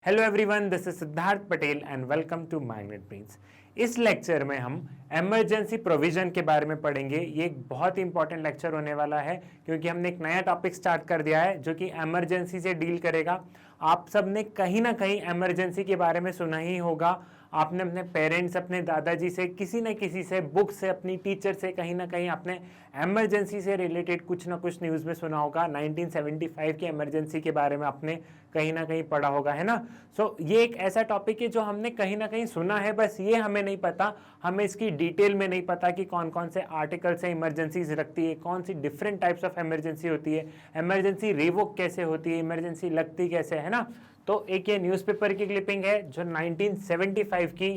Hello everyone, this is Siddharth Patel and welcome to Magnet Brains. इस lecture में हम emergency provision के बारे में पढ़ेंगे। ये एक बहुत ही इंपॉर्टेंट लेक्चर होने वाला है क्योंकि हमने एक नया टॉपिक स्टार्ट कर दिया है जो कि इमरजेंसी से डील करेगा। आप सब ने कहीं ना कहीं इमरजेंसी के बारे में सुना ही होगा। आपने अपने पेरेंट्स, अपने दादाजी से, किसी न किसी से, बुक से, अपनी टीचर से कहीं ना कहीं आपने इमरजेंसी से रिलेटेड कुछ ना कुछ न्यूज़ में सुना होगा। 1975 की इमरजेंसी के बारे में आपने कहीं ना कहीं पढ़ा होगा, है ना। सो ये एक ऐसा टॉपिक है जो हमने कहीं ना कहीं सुना है, बस ये हमें नहीं पता, हमें इसकी डिटेल में नहीं पता कि कौन कौन से आर्टिकल से इमरजेंसीज रखती है, कौन सी डिफरेंट टाइप्स ऑफ इमरजेंसी होती है, इमरजेंसी रिवोक कैसे होती है, इमरजेंसी लगती कैसे है ना। तो एक ये न्यूज़पेपर की क्लिपिंग है जो 1975 की,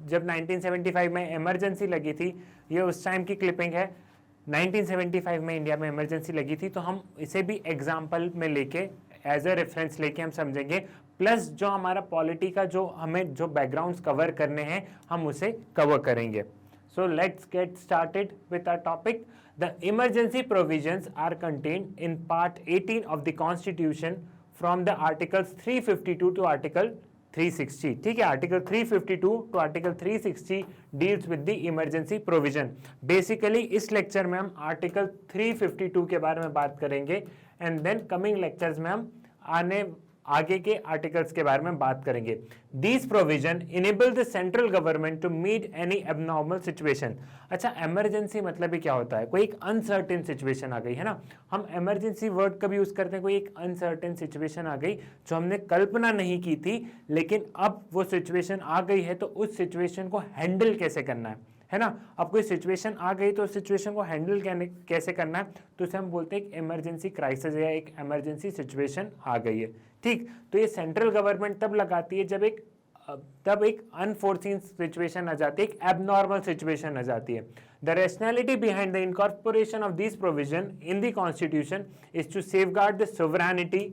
जब 1975 में इमरजेंसी लगी थी, ये उस टाइम की क्लिपिंग है। 1975 में इंडिया में इमरजेंसी लगी थी, तो हम इसे भी एग्जाम्पल में लेके, एज ए रेफरेंस लेके हम समझेंगे। प्लस जो हमारा पॉलिटी का जो हमें जो बैकग्राउंड्स कवर करने हैं, हम उसे कवर करेंगे। So let's get started with our topic. The emergency provisions are contained in part 18 of the Constitution from the articles 352 to article 360. ठीक है, article 352 to article 360 deals with the emergency provision. Basically इस lecture में हम article 352 के बारे में बात करेंगे एंड देन कमिंग लेक्चर्स में हम आगे के आर्टिकल्स के बारे में बात करेंगे। These provision enable the central government to meet any abnormal situation. अच्छा, इमरजेंसी मतलब ही क्या होता है? कोई एक अनसर्टेन सिचुएशन आ गई, है ना। हम इमरजेंसी वर्ड कब यूज करते हैं? कोई एक अनसर्टेन सिचुएशन आ गई जो हमने कल्पना नहीं की थी, लेकिन अब वो सिचुएशन आ गई है, तो उस सिचुएशन को हैंडल कैसे करना है ना। अब कोई सिचुएशन आ गई तो सिचुएशन को हैंडल कैसे करना है, तो उसे हम बोलते हैं एक इमरजेंसी क्राइसिस या एक इमरजेंसी सिचुएशन आ गई है। ठीक, तो ये सेंट्रल गवर्नमेंट तब लगाती है जब एक अनफोर्सीन सिचुएशन आ जाती है, एक एबनॉर्मल सिचुएशन आ जाती है। The rationality behind the incorporation of this provision in the constitution is to safeguard the sovereignty,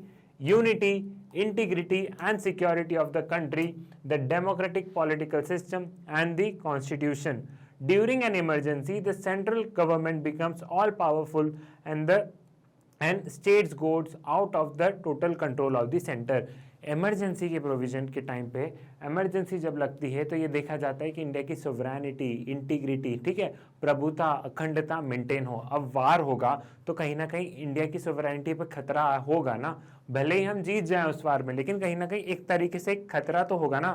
unity, integrity and security of the country, the democratic political system and the constitution. During an emergency, the central government becomes all powerful and states goes out of the total control of the center. Emergency के provision के time पे emergency जब लगती है तो ये देखा जाता है कि इंडिया की सोवरेनिटी, इंटीग्रिटी, ठीक है, प्रभुता, अखंडता मेंटेन हो। अब वार होगा तो कहीं ना कहीं इंडिया की सोवरेनिटी पे खतरा होगा ना। भले ही हम जीत जाएं उस वार में, लेकिन कहीं ना कहीं एक तरीके से खतरा तो होगा ना।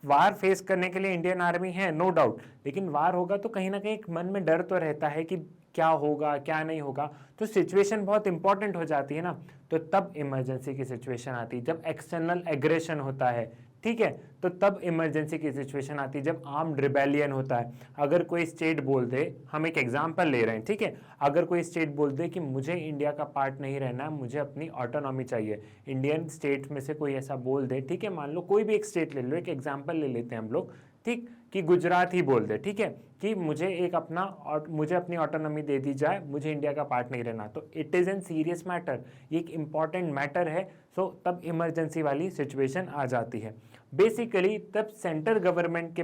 वार फेस करने के लिए इंडियन आर्मी है, नो डाउट, लेकिन वार होगा तो कहीं ना कहीं एक मन में डर तो रहता है कि क्या होगा क्या नहीं होगा। तो सिचुएशन बहुत इंपॉर्टेंट हो जाती है ना। तो तब इमरजेंसी की सिचुएशन आती है जब एक्सटर्नल एग्रेशन होता है, ठीक है, तो तब इमरजेंसी की सिचुएशन आती है जब आर्म्ड रिबेलियन होता है। अगर कोई स्टेट बोल दे, हम एक एग्जांपल ले रहे हैं, ठीक है, अगर कोई स्टेट बोल दे कि मुझे इंडिया का पार्ट नहीं रहना, मुझे अपनी ऑटोनॉमी चाहिए, इंडियन स्टेट में से कोई ऐसा बोल दे, ठीक है, मान लो कोई भी एक स्टेट ले लो, एक एग्जाम्पल ले लेते हैं हम लोग, ठीक, कि गुजरात ही बोल दे, ठीक है, कि मुझे अपनी ऑटोनॉमी दे दी जाए, मुझे इंडिया का पार्ट नहीं रहना, तो it is an serious matter, ये एक इंपॉर्टेंट मैटर है। सो तब इमरजेंसी वाली सिचुएशन आ जाती है। बेसिकली तब सेंट्रल गवर्नमेंट के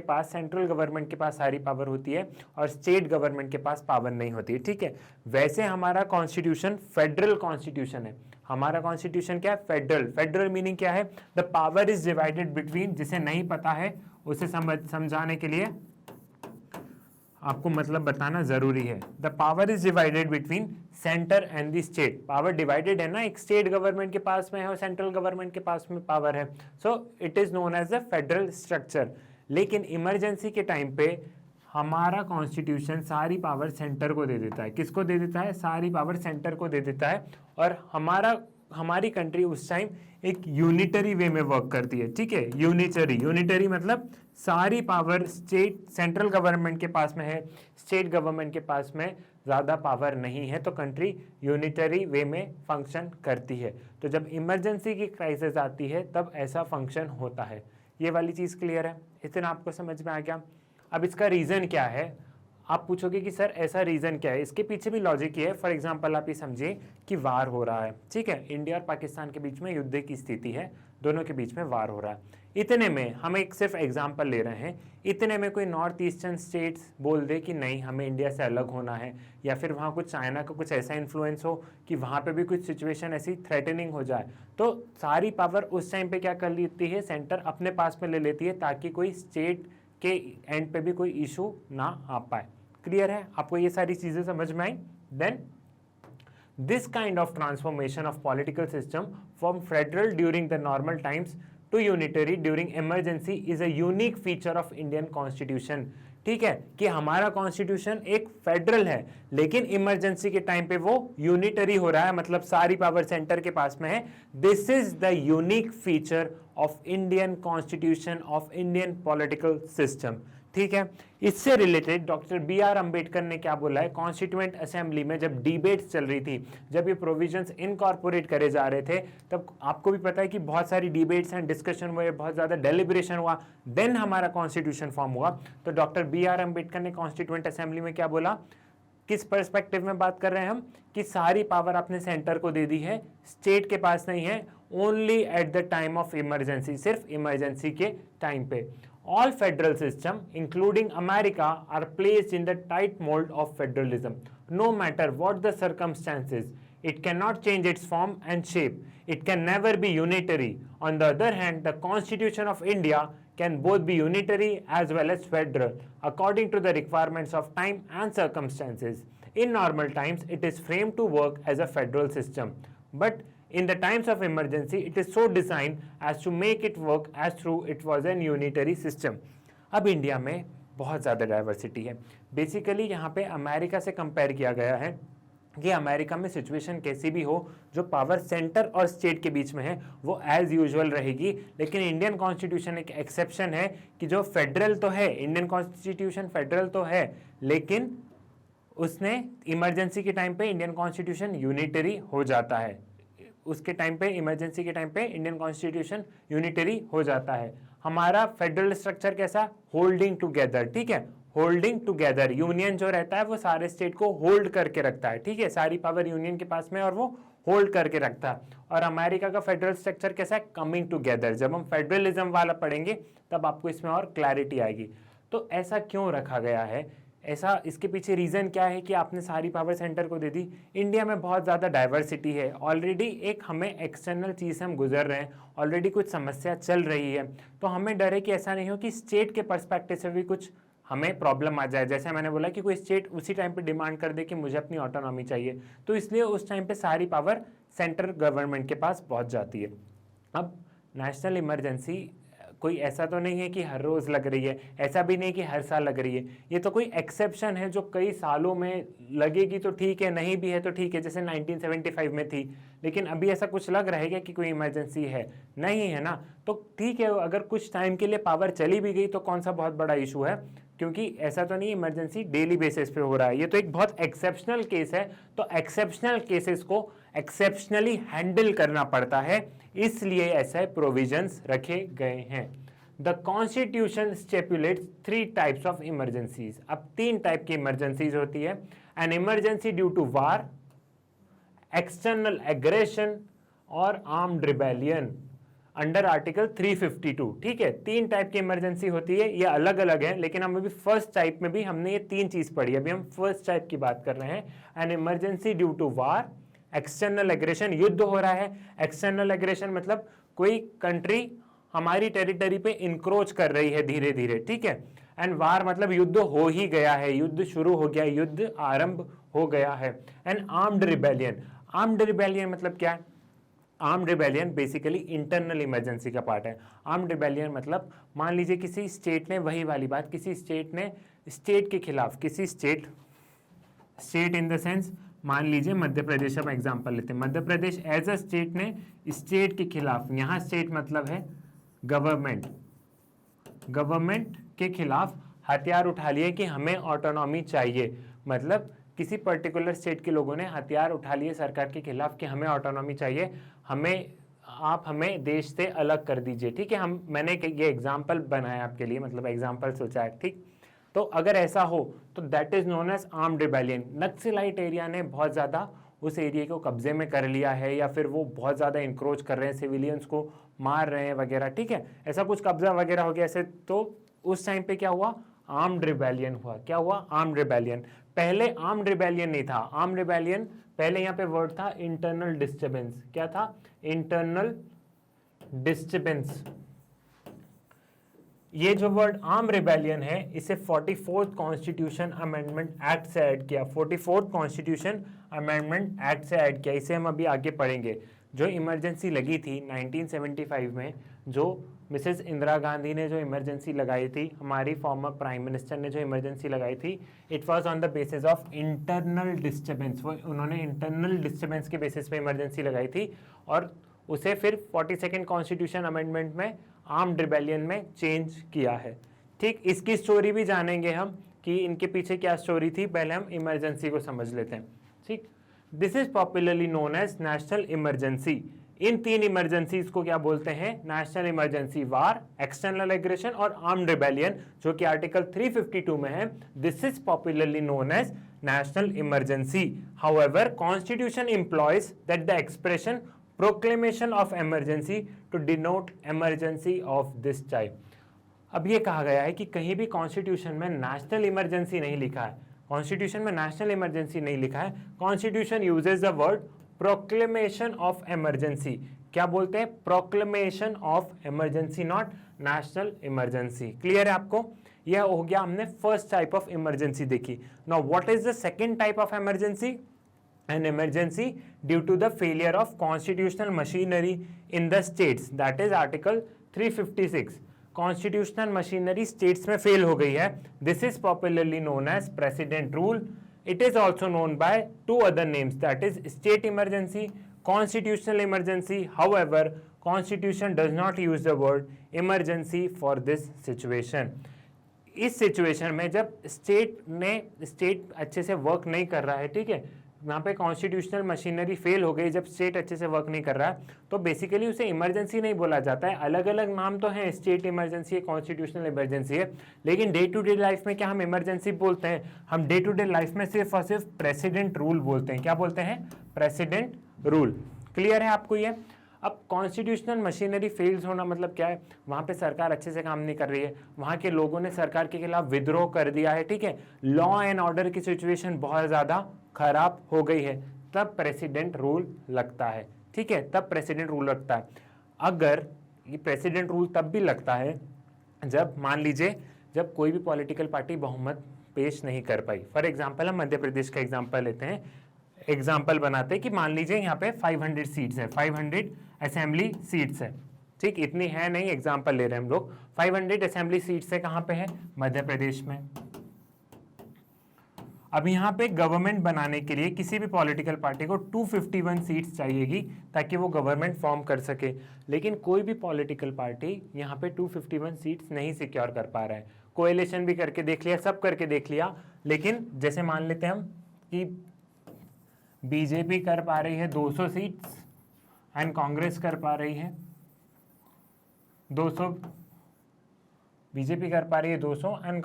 पास सारी पावर होती है और स्टेट गवर्नमेंट के पास पावर नहीं होती है, ठीक है। वैसे हमारा कॉन्स्टिट्यूशन फेडरल कॉन्स्टिट्यूशन है। हमारा कॉन्स्टिट्यूशन क्या है? फेडरल। फेडरल मीनिंग क्या है? The power is divided between, जिसे नहीं पता है उसे समझाने के लिए आपको मतलब बताना जरूरी है। The power is divided between centre and the state. Power divided है ना, एक स्टेट गवर्नमेंट के पास में है और सेंट्रल गवर्नमेंट के पास में पावर है। So it is known as the federal structure. लेकिन इमरजेंसी के टाइम पे हमारा कॉन्स्टिट्यूशन सारी पावर सेंटर को दे देता है। किसको दे देता है? सारी पावर सेंटर को दे देता है। और हमारी कंट्री उस टाइम एक यूनिटरी वे में वर्क करती है, ठीक है। यूनिटरी मतलब सारी पावर सेंट्रल गवर्नमेंट के पास में है, स्टेट गवर्नमेंट के पास में ज़्यादा पावर नहीं है, तो कंट्री यूनिटरी वे में फंक्शन करती है। तो जब इमरजेंसी की क्राइसिस आती है तब ऐसा फंक्शन होता है। ये वाली चीज़ क्लियर है? इतना आपको समझ में आ गया। अब इसका रीज़न क्या है? आप पूछोगे कि सर ऐसा रीज़न क्या है? इसके पीछे भी लॉजिक ये है। फॉर एग्जांपल आप ये समझिए कि वार हो रहा है, ठीक है, इंडिया और पाकिस्तान के बीच में युद्ध की स्थिति है, दोनों के बीच में वार हो रहा है। इतने में हम एक सिर्फ एग्जांपल ले रहे हैं, इतने में कोई नॉर्थ ईस्टर्न स्टेट्स बोल दे कि नहीं हमें इंडिया से अलग होना है, या फिर वहाँ कुछ चाइना का कुछ ऐसा इन्फ्लुएंस हो कि वहाँ पे भी कुछ सिचुएशन ऐसी थ्रेटनिंग हो जाए, तो सारी पावर उस टाइम पे क्या कर लेती है, सेंटर अपने पास में ले लेती है, ताकि कोई स्टेट के एंड पे भी कोई इशू ना आ पाए। क्लियर है आपको ये सारी चीज़ें समझ में आई? Then this kind of transformation of political system from federal during the normal times to unitary during emergency is a unique feature of Indian constitution। ठीक है कि हमारा कॉन्स्टिट्यूशन एक फेडरल है, लेकिन इमरजेंसी के टाइम पे वो यूनिटरी हो रहा है, मतलब सारी पावर सेंटर के पास में है। This is the unique feature of Indian constitution of Indian political system. ठीक है, इससे रिलेटेड डॉक्टर B.R. अम्बेडकर ने क्या बोला है, कॉन्स्टिट्यूएंट असेंबली में जब डिबेट्स चल रही थी, जब ये प्रोविजंस इनकॉर्पोरेट करे जा रहे थे, तब आपको भी पता है कि बहुत सारी डिबेट्स एंड डिस्कशन हुए, बहुत ज़्यादा डेलिब्रेशन हुआ, देन हमारा कॉन्स्टिट्यूशन फॉर्म हुआ। तो डॉक्टर B.R. अम्बेडकर ने कॉन्स्टिट्यूएंट असेंबली में क्या बोला, किस पर्सपेक्टिव में बात कर रहे हैं हम, कि सारी पावर आपने सेंटर को दे दी है, स्टेट के पास नहीं है, only at the time of emergency, सिर्फ इमरजेंसी के टाइम पे। All federal system, including America, are placed in the tight mold of federalism. No matter what the circumstances, it cannot change its form and shape. It can never be unitary. On the other hand, the Constitution of India can both be unitary as well as federal, according to the requirements of time and circumstances. In normal times, it is framed to work as a federal system. But in the times of emergency, it is so designed as to make it work as though it was an unitary system. अब India में बहुत ज़्यादा diversity है। Basically यहाँ पे America से compare किया गया है कि अमेरिका में सिचुएशन कैसी भी हो, जो पावर सेंटर और स्टेट के बीच में है वो एज यूजुअल रहेगी, लेकिन इंडियन कॉन्स्टिट्यूशन एक एक्सेप्शन है कि जो फेडरल तो है, इंडियन कॉन्स्टिट्यूशन फेडरल तो है, लेकिन उसने इमरजेंसी के टाइम पे इंडियन कॉन्स्टिट्यूशन यूनिटरी हो जाता है, उसके टाइम पे इमरजेंसी के टाइम पे इंडियन कॉन्स्टिट्यूशन यूनिटरी हो जाता है। हमारा फेडरल स्ट्रक्चर कैसा, होल्डिंग टुगेदर। ठीक है, होल्डिंग टुगेदर, यूनियन जो रहता है वो सारे स्टेट को होल्ड करके रखता है। ठीक है, सारी पावर यूनियन के पास में और वो होल्ड करके रखता है। और अमेरिका का फेडरल स्ट्रक्चर कैसा है, कमिंग टुगेदर। जब हम फेडरलिज्म वाला पढ़ेंगे तब आपको इसमें और क्लैरिटी आएगी। तो ऐसा क्यों रखा गया है, ऐसा इसके पीछे रीज़न क्या है कि आपने सारी पावर सेंटर को दे दी। इंडिया में बहुत ज़्यादा डाइवर्सिटी है, ऑलरेडी एक हमें एक्सटर्नल चीज़ से हम गुजर रहे हैं, ऑलरेडी कुछ समस्या चल रही है, तो हमें डर है कि ऐसा नहीं हो कि स्टेट के पर्सपेक्टिव से भी कुछ हमें प्रॉब्लम आ जाए। जैसे मैंने बोला कि कोई स्टेट उसी टाइम पे डिमांड कर दे कि मुझे अपनी ऑटोनॉमी चाहिए, तो इसलिए उस टाइम पे सारी पावर सेंट्रल गवर्नमेंट के पास पहुँच जाती है। अब नेशनल इमरजेंसी कोई ऐसा तो नहीं है कि हर रोज़ लग रही है, ऐसा भी नहीं कि हर साल लग रही है, ये तो कोई एक्सेप्शन है जो कई सालों में लगेगी तो ठीक है, नहीं भी है तो ठीक है, जैसे 1975 में थी। लेकिन अभी ऐसा कुछ लग रहा है क्या कि कोई इमरजेंसी है, नहीं है ना, तो ठीक है, अगर कुछ टाइम के लिए पावर चली भी गई तो कौन सा बहुत बड़ा इशू है, क्योंकि ऐसा तो नहीं इमरजेंसी डेली बेसिस पे हो रहा है, ये तो एक बहुत एक्सेप्शनल केस है। तो एक्सेप्शनल केसेस को एक्सेप्शनली हैंडल करना पड़ता है, इसलिए ऐसे प्रोविजंस रखे गए हैं। The constitution stipulates 3 types of emergencies. अब 3 टाइप की इमरजेंसीज होती है, an emergency due to war, external aggression और आर्म्ड रिबेलियन अंडर आर्टिकल 352। ठीक है, 3 टाइप की इमरजेंसी होती है, ये अलग अलग है, लेकिन हम अभी फर्स्ट टाइप में भी हमने ये 3 चीज पढ़ी, अभी हम फर्स्ट टाइप की बात कर रहे हैं। An emergency due to war, external aggression, युद्ध हो रहा है, एक्सटर्नल एग्रेशन मतलब कोई कंट्री हमारी टेरिटरी पे इंक्रोच कर रही है धीरे धीरे। ठीक है, एंड वार मतलब युद्ध हो ही गया है, युद्ध शुरू हो गया, युद्ध आरंभ हो गया है। And armed rebellion, armed rebellion मतलब क्या, armed rebellion basically internal emergency का पार्ट है। आर्म्ड रिबेलियन मतलब मान लीजिए किसी स्टेट ने, वही वाली बात, किसी स्टेट ने स्टेट के खिलाफ, किसी स्टेट इन द सेंस मान लीजिए मध्य प्रदेश, हम एग्जांपल लेते हैं, Madhya Pradesh as a state ने स्टेट के खिलाफ, यहाँ स्टेट मतलब है गवर्नमेंट के खिलाफ हथियार उठा लिए कि हमें ऑटोनॉमी चाहिए, मतलब किसी पर्टिकुलर स्टेट के लोगों ने हथियार उठा लिए सरकार के खिलाफ कि हमें ऑटोनॉमी चाहिए, आप हमें देश से अलग कर दीजिए। ठीक है, मैंने ये एग्जाम्पल बनाया आपके लिए, मतलब एग्जाम्पल सोचा है। ठीक, तो अगर ऐसा हो तो that is known as armed rebellion. Naxalite area ने बहुत ज़्यादा उस एरिया को कब्जे में कर लिया है या फिर वो बहुत ज़्यादा इंक्रोच कर रहे हैं, सिविलियंस को मार रहे हैं वगैरह, ठीक है, ऐसा कुछ कब्जा वगैरह हो गया ऐसे, तो उस टाइम पे क्या हुआ, आर्म्ड रिबेलियन हुआ। क्या हुआ, आर्म्ड रिबेलियन। पहले आर्म्ड रिबेलियन नहीं था, आर्म्ड रिबेलियन पहले यहाँ पे वर्ड था इंटरनल डिस्टर्बेंस। क्या था, इंटरनल डिस्टर्बेंस। ये जो वर्ड आर्म रिबेलियन है इसे 44th कॉन्स्टिट्यूशन अमेंडमेंट एक्ट से ऐड किया, 44th कॉन्स्टिट्यूशन अमेंडमेंट एक्ट से ऐड किया। इसे हम अभी आगे पढ़ेंगे। जो इमरजेंसी लगी थी 1975 में, जो मिसेस इंदिरा गांधी ने जो इमरजेंसी लगाई थी, हमारी फॉर्मर प्राइम मिनिस्टर ने जो इमरजेंसी लगाई थी, it was on the basis of internal disturbance. वो उन्होंने इंटरनल डिस्टर्बेंस के बेसिस पे इमरजेंसी लगाई थी और उसे फिर 42nd कॉन्स्टिट्यूशन अमेंडमेंट में आर्म्ड रिबेलियन में चेंज किया है। ठीक, इसकी स्टोरी भी जानेंगे हम कि इनके पीछे क्या स्टोरी थी। पहले हम इमरजेंसी को समझ लेते हैं। ठीक, this is popularly known as national emergency. इन तीन इमरजेंसीज को क्या बोलते हैं, national emergency, war, external aggression और आर्म्ड रिबेलियन, जो कि आर्टिकल 352 में है। This is popularly known as national emergency. However constitution employs that the expression proclamation of emergency to denote emergency of this type. अब ये कहा गया है कि कहीं भी कॉन्स्टिट्यूशन में नेशनल इमरजेंसी नहीं लिखा है, कॉन्स्टिट्यूशन में नेशनल इमरजेंसी नहीं लिखा है। Constitution uses the word proclamation of emergency. क्या बोलते हैं, proclamation of emergency, not national emergency. Clear है आपको? यह हो गया, हमने फर्स्ट टाइप ऑफ इमरजेंसी देखी। Now what is the second type of emergency? An emergency due to the failure of constitutional machinery in the states, that is article 356। constitutional machinery states में fail हो गई है। This is popularly known as president rule। It is also known by two other names, that is state emergency, constitutional emergency। However, constitution does not use the word emergency for this situation। इस situation में जब state अच्छे से work नहीं कर रहा है, ठीक है, यहाँ पे कॉन्स्टिट्यूशनल मशीनरी फेल हो गई, जब स्टेट अच्छे से वर्क नहीं कर रहा है, तो बेसिकली उसे इमरजेंसी नहीं बोला जाता है। अलग अलग नाम तो हैं, स्टेट इमरजेंसी है, कॉन्स्टिट्यूशनल इमरजेंसी है, लेकिन डे टू डे लाइफ में क्या हम इमरजेंसी बोलते हैं? हम डे टू डे लाइफ में सिर्फ और सिर्फ प्रेसिडेंट रूल बोलते हैं। क्या बोलते हैं? President rule. क्लियर है आपको ये? अब कॉन्स्टिट्यूशनल मशीनरी फेल्स होना मतलब क्या है? वहाँ पे सरकार अच्छे से काम नहीं कर रही है, वहाँ के लोगों ने सरकार के खिलाफ विद्रोह कर दिया है, ठीक है, लॉ एंड ऑर्डर की सिचुएशन बहुत ज़्यादा खराब हो गई है, तब प्रेसिडेंट रूल लगता है। ठीक है, तब प्रेसिडेंट रूल लगता है। अगर ये प्रेसिडेंट रूल तब भी लगता है जब मान लीजिए जब कोई भी पॉलिटिकल पार्टी बहुमत पेश नहीं कर पाई। फॉर एग्जांपल हम मध्य प्रदेश का एग्जांपल लेते हैं, एग्जांपल बनाते हैं कि मान लीजिए यहाँ पे 500 सीट्स है, 500 असेंबली सीट्स है। ठीक, इतनी है नहीं, एग्जांपल ले रहे हैं हम लोग। 500 असेंबली सीट्स है, कहाँ पे है? मध्य प्रदेश में। अब यहाँ पे गवर्नमेंट बनाने के लिए किसी भी पॉलिटिकल पार्टी को 251 सीट्स चाहिएगी ताकि वो गवर्नमेंट फॉर्म कर सके, लेकिन कोई भी पॉलिटिकल पार्टी यहाँ पे 251 सीट्स नहीं सिक्योर कर पा रहा है। कोएलिशन भी करके देख लिया, सब करके देख लिया, लेकिन जैसे मान लेते हैं हम कि बीजेपी कर पा रही है 200 सीट्स एंड कांग्रेस कर पा रही है 200, बीजेपी कर पा रही है 200 एंड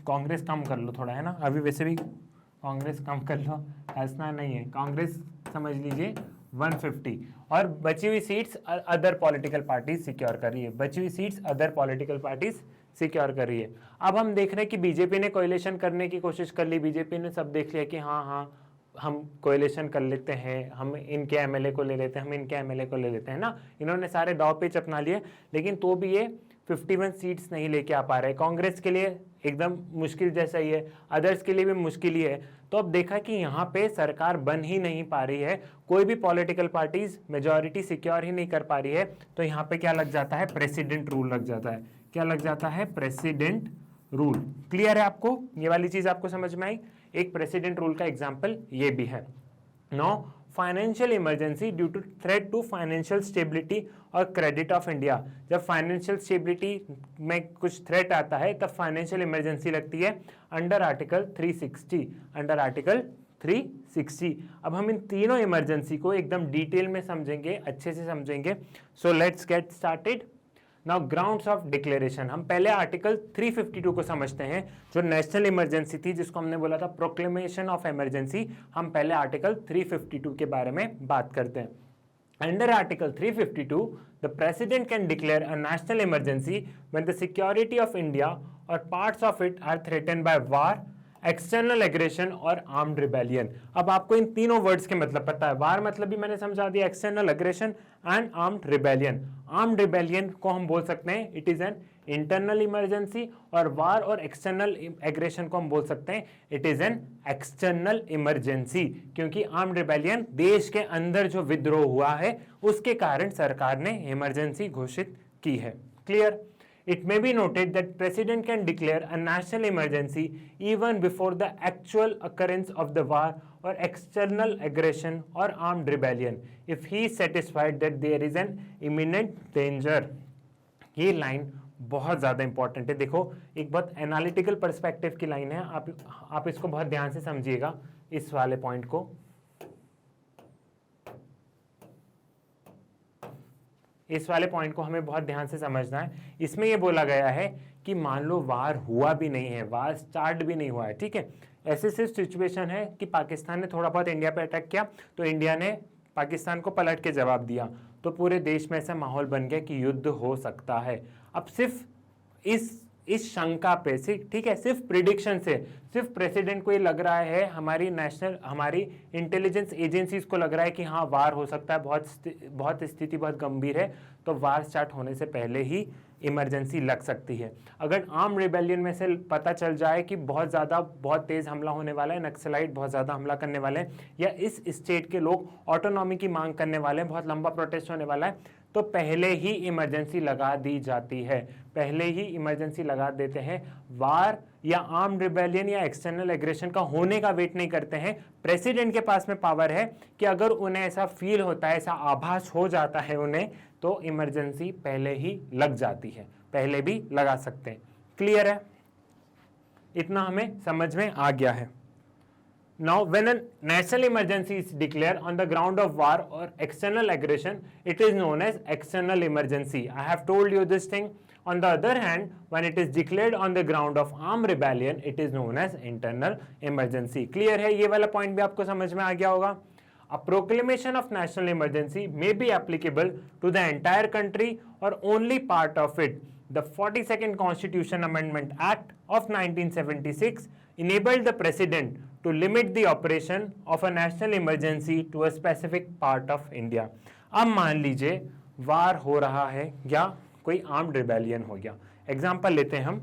कांग्रेस कम कर लो थोड़ा, है ना, अभी वैसे भी कांग्रेस कम कर लो, ऐसा नहीं है, कांग्रेस समझ लीजिए 150 और बची हुई seats other political parties secure कर रही है, बची हुई seats other political parties secure कर रही है। अब हम देख रहे हैं कि बीजेपी ने कोएलिशन करने की कोशिश कर ली, बीजेपी ने सब देख लिया कि हाँ हम कोएलिशन कर लेते हैं, हम इनके एमएलए को ले लेते हैं, हम इनके एमएलए को ले लेते हैं ना, इन्होंने सारे दाव पेच अपना लिए, लेकिन तो भी ये 51 सीट्स नहीं लेके आ पा रहे। कांग्रेस के लिए एकदम मुश्किल जैसा ही है, अदर्स के लिए भी मुश्किल ही है। तो अब देखा कि यहाँ पे सरकार बन ही नहीं पा रही है, कोई भी पॉलिटिकल पार्टीज मेजॉरिटी सिक्योर ही नहीं कर पा रही है, तो यहाँ पे क्या लग जाता है? प्रेसिडेंट रूल लग जाता है। क्या लग जाता है? President rule. क्लियर है आपको? ये वाली चीज आपको समझ में आई? एक प्रेसिडेंट रूल का एग्जाम्पल ये भी है। No financial emergency due to threat to financial stability और क्रेडिट ऑफ इंडिया। जब फाइनेंशियल स्टेबिलिटी में कुछ थ्रेट आता है तब फाइनेंशियल इमरजेंसी लगती है अंडर आर्टिकल 360, अंडर आर्टिकल 360। अब हम इन तीनों इमरजेंसी को एकदम डिटेल में समझेंगे, अच्छे से समझेंगे। So let's get started. Now grounds of declaration, हम पहले आर्टिकल 352 को समझते हैं जो नेशनल इमरजेंसी थी, जिसको हमने बोला था प्रोक्लेमेशन ऑफ इमरजेंसी। हम पहले आर्टिकल 352 के बारे में बात करते हैं। Under Article 352, the President can declare a national emergency when the security of India or parts of it are threatened by war, external aggression और आर्म्ड रिबेलियन। अब आपको इन तीनों वर्ड्स के मतलब पता है। वार मतलब भी मैंने समझा दिया, external aggression and armed rebellion. Armed rebellion को हम बोल सकते हैं it is an internal emergency, और वार और एक्सटर्नल एग्रेशन को हम बोल सकते हैं it is an external emergency, क्योंकि आर्म्ड रिबेलियन देश के अंदर जो विद्रोह हुआ है उसके कारण सरकार ने इमरजेंसी घोषित की है। Clear? It may be noted that President can declare a national emergency even before the actual occurrence of the war or external aggression or armed rebellion if he is satisfied that there is an imminent danger। ये line बहुत ज़्यादा important है। देखो, एक बहुत analytical perspective की line है, आप इसको बहुत ध्यान से समझिएगा, इस वाले पॉइंट को। इस वाले पॉइंट को हमें बहुत ध्यान से समझना है। इसमें यह बोला गया है कि मान लो वार हुआ भी नहीं है, वार स्टार्ट भी नहीं हुआ है, ठीक है, ऐसे सिर्फ सिचुएशन है कि पाकिस्तान ने थोड़ा बहुत इंडिया पे अटैक किया तो इंडिया ने पाकिस्तान को पलट के जवाब दिया, तो पूरे देश में ऐसा माहौल बन गया कि युद्ध हो सकता है। अब सिर्फ इस शंका पे, ठीक है, सिर्फ प्रिडिक्शन से, सिर्फ प्रेसिडेंट को ये लग रहा है, हमारी इंटेलिजेंस एजेंसीज को लग रहा है कि हाँ वार हो सकता है, बहुत स्थिति बहुत गंभीर है, तो वार स्टार्ट होने से पहले ही इमरजेंसी लग सकती है। अगर आर्म रिबेलियन में से पता चल जाए कि बहुत तेज हमला होने वाला है, नक्सलाइट बहुत ज़्यादा हमला करने वाले हैं, या इस स्टेट के लोग ऑटोनॉमी की मांग करने वाले हैं, बहुत लंबा प्रोटेस्ट होने वाला है, तो पहले ही इमरजेंसी लगा दी जाती है, पहले ही इमरजेंसी लगा देते हैं। वार या आर्म्ड रिबेलियन या एक्सटर्नल एग्रेशन का होने का वेट नहीं करते हैं। प्रेसिडेंट के पास में पावर है कि अगर उन्हें ऐसा फील होता है, ऐसा आभास हो जाता है उन्हें, तो इमरजेंसी पहले ही लग जाती है, पहले भी लगा सकते हैं। क्लियर है? इतना हमें समझ में आ गया है। Now, when a national emergency is declared on the ground of war or external aggression, it is known as external emergency. I have told you this thing. On the other hand, when it is declared on the ground of armed rebellion, it is known as internal emergency. Clear है? ये वाला point भी आपको समझ में आ गया होगा। A proclamation of national emergency may be applicable to the entire country or only part of it. The 42nd Constitution Amendment Act of 1976 enabled the President to limit the operation of a national emergency to a specific part of India। अब मान लीजिए वार हो रहा है या कोई armed rebellion हो गया। एग्जाम्पल लेते हैं हम,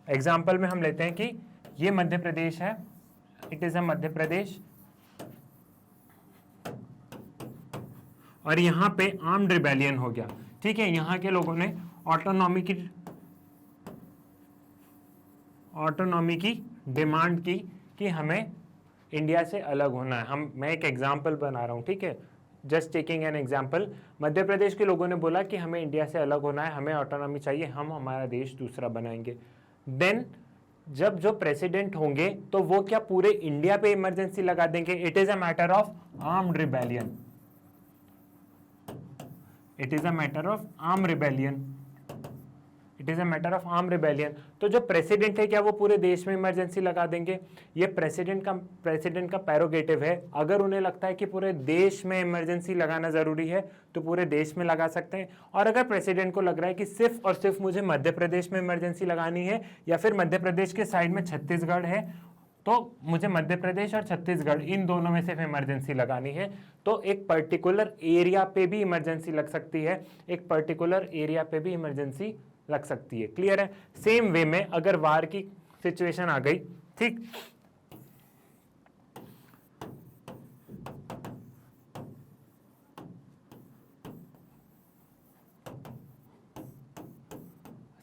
एग्जाम्पल में हम लेते हैं कि ये मध्य प्रदेश है, it is a Madhya Pradesh, और यहाँ पे आर्म्ड रिबेलियन हो गया, ठीक है। यहाँ के लोगों ने ऑटोनॉमी की डिमांड की कि हमें इंडिया से अलग होना है। मैं एक एग्जाम्पल बना रहा हूँ, ठीक है, just taking an example. Madhya Pradesh के लोगों ने बोला कि हमें इंडिया से अलग होना है, हमें ऑटोनॉमी चाहिए, हम हमारा देश दूसरा बनाएंगे। देन जब जो प्रेसिडेंट होंगे तो वो क्या पूरे इंडिया पे इमरजेंसी लगा देंगे? It is a matter of armed rebellion, it is a matter of arm rebellion, it is a matter of arm rebellion. तो जो प्रेसिडेंट है क्या वो पूरे देश में इमरजेंसी लगा देंगे? ये प्रेसिडेंट का पैरोगेटिव है। अगर उन्हें लगता है कि पूरे देश में इमरजेंसी लगाना जरूरी है तो पूरे देश में लगा सकते हैं, और अगर प्रेसिडेंट को लग रहा है कि सिर्फ और सिर्फ मुझे मध्य प्रदेश में इमरजेंसी लगानी है, या फिर मध्य प्रदेश के साइड में छत्तीसगढ़ है तो मुझे मध्य प्रदेश और छत्तीसगढ़ इन दोनों में सिर्फ इमरजेंसी लगानी है, तो एक पर्टिकुलर एरिया पे भी इमरजेंसी लग सकती है, एक पर्टिकुलर एरिया पे भी इमरजेंसी लग सकती है। क्लियर है? सेम वे में अगर वार की सिचुएशन आ गई, ठीक,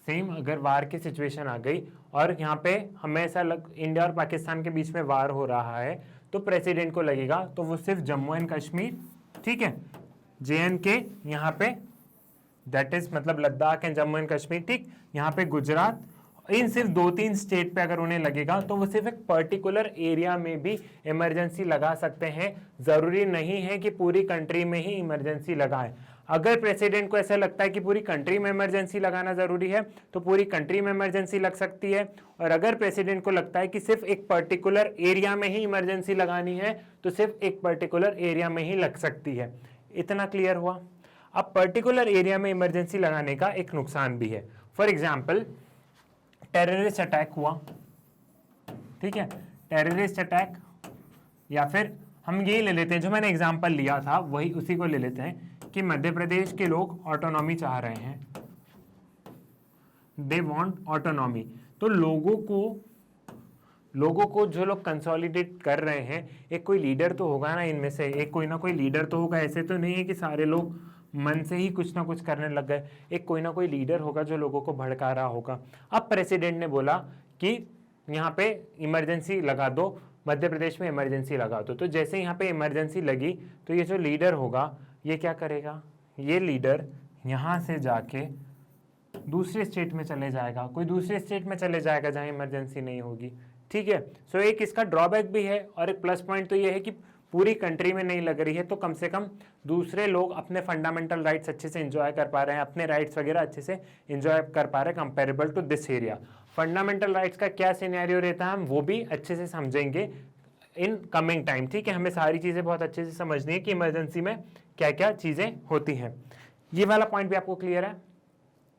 सेम अगर वार की सिचुएशन आ गई और यहाँ पे हमें ऐसा इंडिया और पाकिस्तान के बीच में वार हो रहा है, तो प्रेसिडेंट को लगेगा तो वो सिर्फ जम्मू एंड कश्मीर, ठीक है, JNK यहाँ पे, दैट इज मतलब लद्दाख एंड जम्मू एंड कश्मीर, ठीक, यहाँ पे गुजरात इन सिर्फ 2-3 स्टेट पे अगर उन्हें लगेगा तो वो सिर्फ एक पर्टिकुलर एरिया में भी इमरजेंसी लगा सकते हैं, जरूरी नहीं है कि पूरी कंट्री में ही इमरजेंसी लगाएं। अगर प्रेसिडेंट को ऐसा लगता है कि पूरी कंट्री में इमरजेंसी लगाना जरूरी है तो पूरी कंट्री में इमरजेंसी लग सकती है, और अगर प्रेसिडेंट को लगता है कि सिर्फ एक पर्टिकुलर एरिया में ही इमरजेंसी लगानी है तो सिर्फ एक पर्टिकुलर एरिया में ही लग सकती है। इतना क्लियर हुआ। अब पर्टिकुलर एरिया में इमरजेंसी लगाने का एक नुकसान भी है। फॉर एग्जाम्पल टेररिस्ट अटैक हुआ, ठीक है, टेररिस्ट अटैक, या फिर हम यही ले लेते हैं जो मैंने एग्जांपल लिया था वही उसी को ले लेते हैं कि मध्य प्रदेश के लोग ऑटोनॉमी चाह रहे हैं, दे वांट ऑटोनॉमी। तो लोगों को जो लोग कंसोलिडेट कर रहे हैं, एक कोई लीडर तो होगा ना इनमें से, एक कोई ना कोई लीडर तो होगा। ऐसे तो नहीं है कि सारे लोग मन से ही कुछ ना कुछ करने लग गए, एक कोई ना कोई लीडर होगा जो लोगों को भड़का रहा होगा। अब प्रेसिडेंट ने बोला कि यहाँ पे इमरजेंसी लगा दो, मध्य प्रदेश में इमरजेंसी लगा दो। तो जैसे यहाँ पे इमरजेंसी लगी तो ये जो लीडर होगा ये क्या करेगा, ये लीडर यहाँ से जाके दूसरे स्टेट में चले जाएगा, कोई दूसरे स्टेट में चले जाएगा जहाँ इमरजेंसी नहीं होगी, ठीक है। सो एक इसका ड्रॉबैक भी है, और एक प्लस पॉइंट तो ये है कि पूरी कंट्री में नहीं लग रही है तो कम से कम दूसरे लोग अपने फंडामेंटल राइट्स अच्छे से एंजॉय कर पा रहे हैं, अपने राइट्स वगैरह अच्छे से एंजॉय कर पा रहे हैं comparable to this area. Fundamental rights का क्या सिनेरियो रहता है हम वो भी अच्छे से समझेंगे इन कमिंग टाइम, ठीक है। हमें सारी चीज़ें बहुत अच्छे से समझनी है कि इमरजेंसी में क्या क्या चीज़ें होती हैं। ये वाला पॉइंट भी आपको क्लियर है।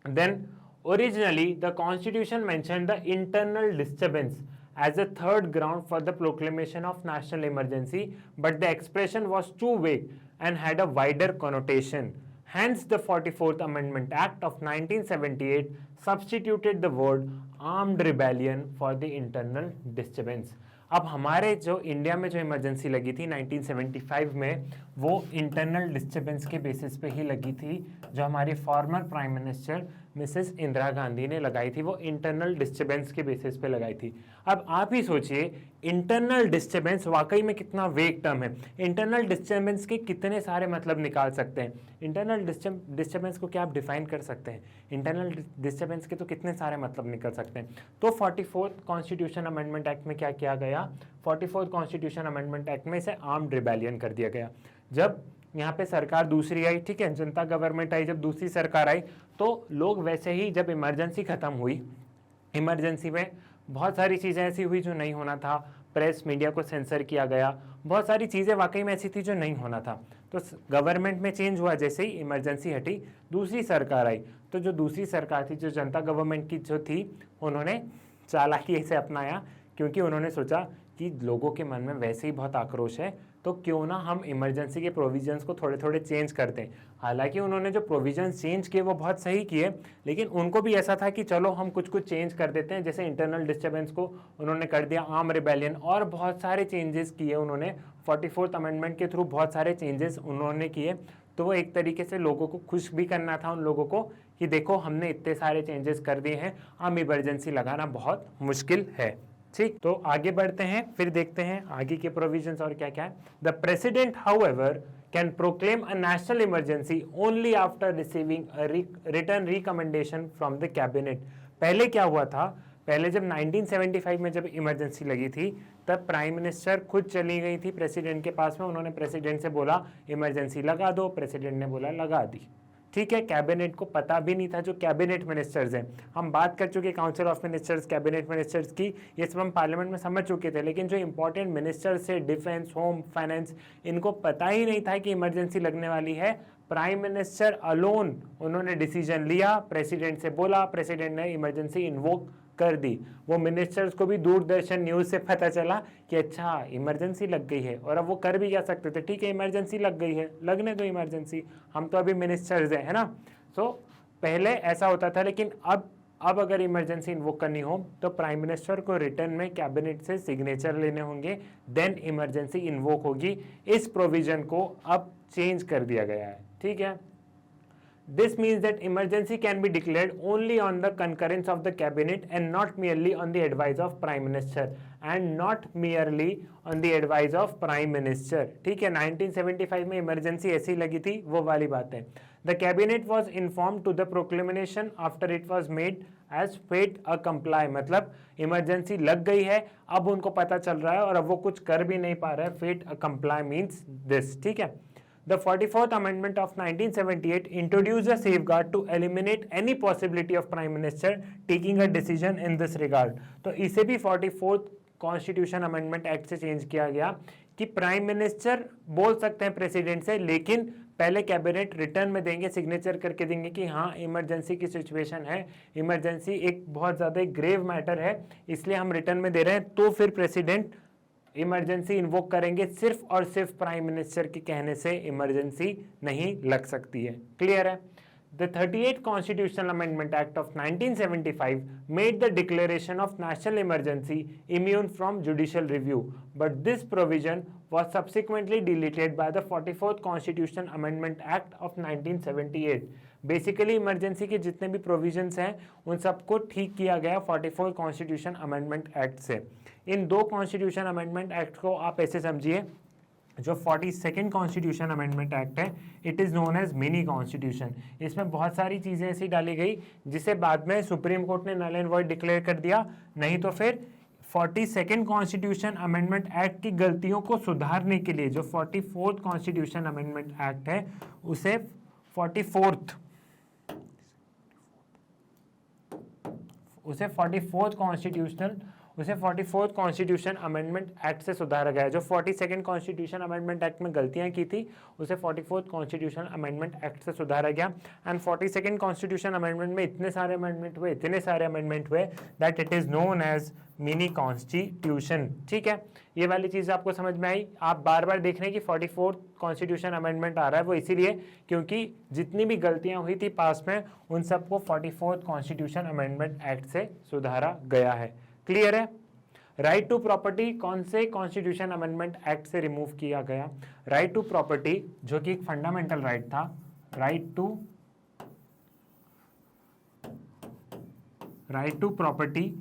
Then originally the constitution mention the internal disturbance as a third ground for the proclamation of national emergency, but the expression was too vague and had a wider connotation. Hence, the 44th Amendment Act of 1978 substituted the word armed rebellion for the internal disturbance. अब हमारे जो India में जो emergency लगी थी 1975 में, वो internal disturbance के बेसिस पे ही लगी थी, जो हमारी former prime minister Mrs Indira Gandhi ने लगाई थी, वो इंटरनल डिस्टर्बेंस के बेसिस पे लगाई थी। अब आप ही सोचिए, इंटरनल डिस्टर्बेंस वाकई में कितना वेग टर्म है। इंटरनल डिस्टर्बेंस के कितने सारे मतलब निकाल सकते हैं। इंटरनल डिस्टर्बेंस को क्या आप डिफाइन कर सकते हैं? इंटरनल डिस्टर्बेंस के तो कितने सारे मतलब निकल सकते हैं। तो 44th कॉन्स्टिट्यूशन अमेंडमेंट एक्ट में क्या किया गया, 44th कॉन्स्टिट्यूशन अमेंडमेंट एक्ट में इसे आर्म्ड रिबेलियन कर दिया गया। जब यहाँ पे सरकार दूसरी आई, ठीक है, जनता गवर्नमेंट आई, जब दूसरी सरकार आई तो लोग वैसे ही, जब इमरजेंसी खत्म हुई, इमरजेंसी में बहुत सारी चीज़ें ऐसी हुई जो नहीं होना था, प्रेस मीडिया को सेंसर किया गया, बहुत सारी चीज़ें वाकई में ऐसी थी जो नहीं होना था। तो गवर्नमेंट में चेंज हुआ, जैसे ही इमरजेंसी हटी दूसरी सरकार आई, तो जो दूसरी सरकार थी, जो जनता गवर्नमेंट की जो थी, उन्होंने चालाकी से अपनाया, क्योंकि उन्होंने सोचा कि लोगों के मन में वैसे ही बहुत आक्रोश है, तो क्यों ना हम इमरजेंसी के प्रोविजंस को थोड़े थोड़े चेंज कर दें। हालांकि उन्होंने जो प्रोविजंस चेंज किए वो बहुत सही किए, लेकिन उनको भी ऐसा था कि चलो हम कुछ कुछ चेंज कर देते हैं। जैसे इंटरनल डिस्टर्बेंस को उन्होंने कर दिया आर्म रिबेलियन, और बहुत सारे चेंजेस किए उन्होंने 44th अमेंडमेंट के थ्रू, बहुत सारे चेंजेस उन्होंने किए। तो वो एक तरीके से लोगों को खुश भी करना था, उन लोगों को, कि देखो हमने इतने सारे चेंजेस कर दिए हैं, अब इमरजेंसी लगाना बहुत मुश्किल है। ठीक, तो आगे बढ़ते हैं, फिर देखते हैं आगे के प्रोविजंस और क्या क्या है। The president however can proclaim a national emergency only after receiving a return recommendation from the cabinet. पहले क्या हुआ था, पहले जब 1975 में जब इमरजेंसी लगी थी, तब प्राइम मिनिस्टर खुद चली गई थी प्रेसिडेंट के पास में, उन्होंने प्रेसिडेंट से बोला इमरजेंसी लगा दो, प्रेसिडेंट ने बोला लगा दी। ठीक है, कैबिनेट को पता भी नहीं था, जो कैबिनेट मिनिस्टर्स हैं, हम बात कर चुके council of ministers, cabinet ministers की, ये सब हम पार्लियामेंट में समझ चुके थे, लेकिन जो इंपॉर्टेंट मिनिस्टर्स थे, डिफेंस, होम, फाइनेंस, इनको पता ही नहीं था कि इमरजेंसी लगने वाली है। प्राइम मिनिस्टर अलोन, उन्होंने डिसीजन लिया, प्रेसिडेंट से बोला, प्रेसिडेंट ने इमरजेंसी इन्वोक कर दी। वो मिनिस्टर्स को भी दूरदर्शन न्यूज़ से पता चला कि अच्छा इमरजेंसी लग गई है, और अब वो कर भी क्या सकते थे, ठीक है इमरजेंसी लग गई है, लगने दो इमरजेंसी, हम तो अभी मिनिस्टर्स हैं, है ना। तो पहले ऐसा होता था, लेकिन अब अगर इमरजेंसी इन्वोक करनी हो तो प्राइम मिनिस्टर को रिटर्न में कैबिनेट से सिग्नेचर लेने होंगे, देन इमरजेंसी इन्वोक होगी। इस प्रोविजन को अब चेंज कर दिया गया है, ठीक है। This means that emergency can be declared only on the concurrence of the cabinet and not merely on the advice of prime minister and not merely on the advice of prime minister। ठीक है, 1975 में emergency ऐसी लगी थी, वो वाली बात है। The cabinet was informed to the proclamation after it was made as fait accompli, मतलब इमरजेंसी लग गई है, अब उनको पता चल रहा है और अब वो कुछ कर भी नहीं पा रहे हैं, fait accompli means this, ठीक है। The 44th Amendment of 1978 introduced a safeguard to eliminate any possibility of Prime Minister taking a decision in this regard. तो इसे भी 44th कॉन्स्टिट्यूशन अमेंडमेंट एक्ट से चेंज किया गया कि प्राइम मिनिस्टर बोल सकते हैं प्रेसिडेंट से, लेकिन पहले कैबिनेट रिटर्न में देंगे, सिग्नेचर करके देंगे कि हाँ इमरजेंसी की सिचुएशन है, इमरजेंसी एक बहुत ज़्यादा ग्रेव मैटर है, इसलिए हम रिटर्न में दे रहे हैं, तो फिर प्रेसिडेंट इमरजेंसी इन्वोक करेंगे। सिर्फ और सिर्फ प्राइम मिनिस्टर के कहने से इमरजेंसी नहीं लग सकती है। क्लियर है? The 38th Constitutional Amendment Act of 1975 made the declaration of national emergency immune from judicial review, but this provision was subsequently deleted by the 44th Constitutional Amendment Act of 1978. Basically emergency के जितने भी provisions हैं उन सबको ठीक किया गया 44th constitution amendment act से। इन दो कॉन्स्टिट्यूशन अमेंडमेंट एक्ट को आप ऐसे समझिए, जो 42nd कॉन्स्टिट्यूशन अमेंडमेंट एक्ट है, it is known as mini constitution. इसमें बहुत सारी चीज़ें ऐसी डाली गई जिसे बाद में सुप्रीम कोर्ट ने नल एंड वॉइड डिक्लेयर कर दिया, नहीं तो फिर 42nd कॉन्स्टिट्यूशन अमेंडमेंट एक्ट की गलतियों को सुधारने के लिए जो 44th कॉन्स्टिट्यूशन अमेंडमेंट एक्ट है उसे 44th कॉन्स्टिट्यूशन अमेंडमेंट एक्ट से सुधारा गया। जो 42nd कॉन्स्टिट्यूशन अमेंडमेंट एक्ट में गलतियां की थी उसे 44th कॉन्स्टिट्यूशन अमेंडमेंट एक्ट से सुधारा गया। एंड 42nd कॉन्स्टिट्यूशन अमेंडमेंट में इतने सारे अमेंडमेंट हुए that it is known as mini constitution. ठीक है, ये वाली चीज़ आपको समझ में आई। आप बार बार देख रहे हैं कि 44th कॉन्स्टिट्यूशन अमेंडमेंट आ रहा है, वो इसीलिए क्योंकि जितनी भी गलतियां हुई थी पास में उन सबको 44th कॉन्स्टिट्यूशन अमेंडमेंट एक्ट से सुधारा गया है। क्लियर है? राइट टू प्रॉपर्टी कौन से कॉन्स्टिट्यूशन अमेंडमेंट एक्ट से रिमूव किया गया? राइट टू प्रॉपर्टी, जो कि एक फंडामेंटल राइट था, राइट टू प्रॉपर्टी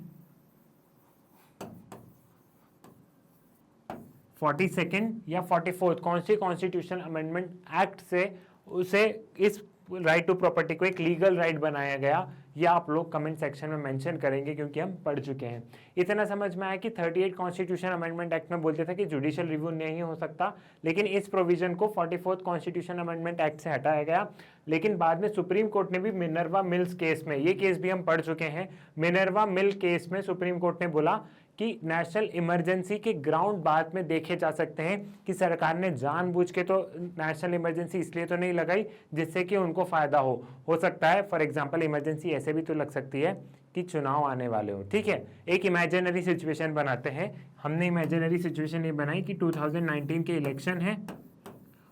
42nd या 44th कौन सी कॉन्स्टिट्यूशन अमेंडमेंट एक्ट से उसे इस राइट टू प्रॉपर्टी को एक लीगल राइट बनाया गया। या आप लोग कमेंट सेक्शन में मेंशन करेंगे क्योंकि हम पढ़ चुके हैं। इतना समझ में आया कि 38 कॉन्स्टिट्यूशन अमेंडमेंट एक्ट में बोलते थे कि जुडिशियल रिव्यू नहीं हो सकता, लेकिन इस प्रोविजन को 44th कॉन्स्टिट्यूशन अमेंडमेंट एक्ट से हटाया गया। लेकिन बाद में सुप्रीम कोर्ट ने भी मिनर्वा मिल्स केस में, ये केस भी हम पढ़ चुके हैं, मिनर्वा मिल केस में सुप्रीम कोर्ट ने बोला कि नेशनल इमरजेंसी के ग्राउंड बाद में देखे जा सकते हैं कि सरकार ने जानबूझ के तो नेशनल इमरजेंसी इसलिए तो नहीं लगाई जिससे कि उनको फायदा हो सकता है। फॉर एग्जांपल इमरजेंसी ऐसे भी तो लग सकती है कि चुनाव आने वाले हो। ठीक है, एक इमेजिनरी सिचुएशन बनाते हैं। हमने इमेजिनरी सिचुएशन ये बनाई कि 2019 के इलेक्शन है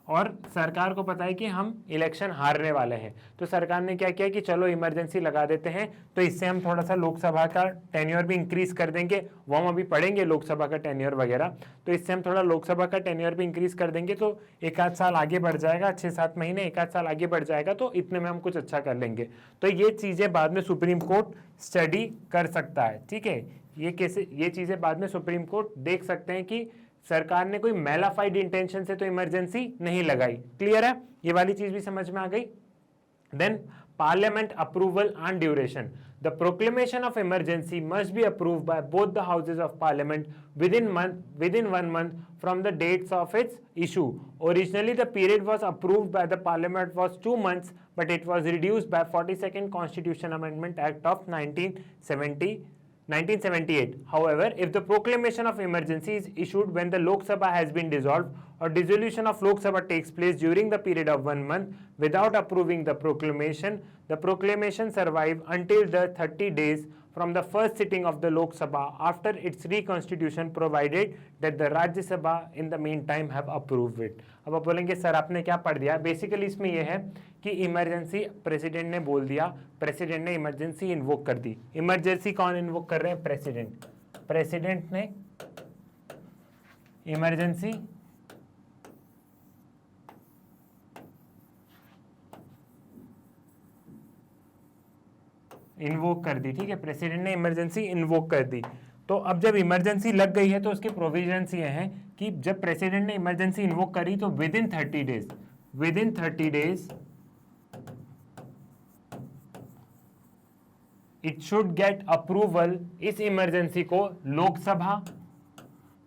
और सरकार को पता है कि हम इलेक्शन हारने वाले हैं, तो सरकार ने क्या किया कि चलो इमरजेंसी लगा देते हैं, तो इससे हम थोड़ा सा लोकसभा का टेन्योर भी इंक्रीज कर देंगे। वो हम अभी पढ़ेंगे लोकसभा का टेन्योर वगैरह, तो इससे हम थोड़ा लोकसभा का टेन्योर भी इंक्रीज कर देंगे, तो एक आध साल आगे बढ़ जाएगा, 6-7 महीने, एक आध साल आगे बढ़ जाएगा, तो इतने में हम कुछ अच्छा कर लेंगे। तो ये चीज़ें बाद में सुप्रीम कोर्ट स्टडी कर सकता है। ठीक है, ये चीज़ें बाद में सुप्रीम कोर्ट देख सकते हैं कि सरकार ने कोई मेलाफाइड इंटेंशन से तो इमरजेंसी नहीं लगाई। क्लियर है? ये वाली चीज भी समझ में आ गई। Then parliament approval and duration. The proclamation of emergency must be approved by both the houses of parliament within 1 month from the dates of its issue. Originally, the period was approved by the parliament was 2 months, but it was reduced by 42nd Constitution Amendment Act of 1978. However, if the proclamation of emergency is issued when the Lok Sabha has been dissolved or dissolution of Lok Sabha takes place during the period of 1 month without approving the proclamation survive until the 30 days from the first sitting of the Lok Sabha after its reconstitution, provided that the Rajya Sabha in the meantime have approved it. अब आप बोलेंगे sir आपने क्या पढ़ दिया? Basically इसमें यह है कि इमरजेंसी प्रेसिडेंट ने बोल दिया, प्रेसिडेंट ने इमरजेंसी इन्वोक कर दी। इमरजेंसी कौन इन्वोक कर रहे हैं? प्रेसिडेंट ने इमरजेंसी इन्वोक कर दी। ठीक है, प्रेसिडेंट ने इमरजेंसी इन्वोक कर दी। तो अब जब इमरजेंसी लग गई है तो उसके प्रोविजंस ये हैं कि जब प्रेसिडेंट ने इमरजेंसी इन्वोक करी तो with in 30 days it should get approval, इस इमरजेंसी को लोकसभा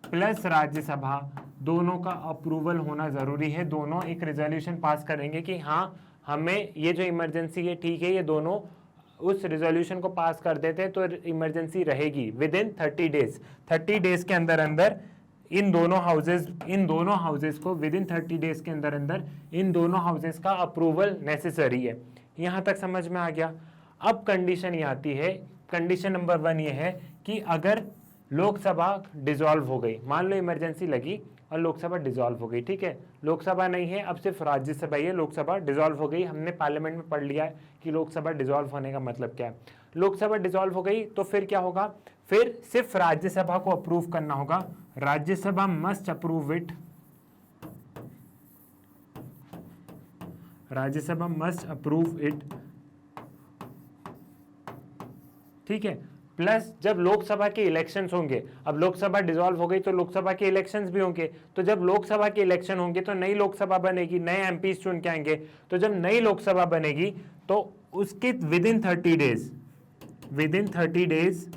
प्लस राज्यसभा दोनों का अप्रूवल होना जरूरी है। दोनों एक रेजोल्यूशन पास करेंगे कि हाँ हमें ये जो इमरजेंसी है ठीक है, ये दोनों उस रेजोल्यूशन को पास कर देते हैं तो इमरजेंसी रहेगी विद इन 30 डेज। 30 डेज के अंदर अंदर इन दोनों हाउसेस को विद इन 30 डेज के अंदर अंदर इन दोनों हाउसेस का अप्रूवल नेसेसरी है। यहां तक समझ में आ गया। अब कंडीशन ये आती है, कंडीशन नंबर 1 ये है कि अगर लोकसभा डिसॉल्व हो गई, मान लो इमरजेंसी लगी और लोकसभा डिसॉल्व हो गई, ठीक है, लोकसभा नहीं है अब सिर्फ राज्यसभा ही है, लोकसभा डिसॉल्व हो गई। हमने पार्लियामेंट में पढ़ लिया है कि लोकसभा डिसॉल्व होने का मतलब क्या है। लोकसभा डिसॉल्व हो गई तो फिर क्या होगा, फिर सिर्फ राज्यसभा को अप्रूव करना होगा। Rajya Sabha must approve it, Rajya Sabha must approve it, ठीक है। प्लस जब लोकसभा के इलेक्शंस होंगे, अब लोकसभा डिसॉल्व हो गई तो लोकसभा के इलेक्शंस भी होंगे, तो जब लोकसभा के इलेक्शन होंगे तो नई लोकसभा बनेगी, नए एमपीज चुन के आएंगे, तो जब नई लोकसभा बनेगी तो उसके with in 30 days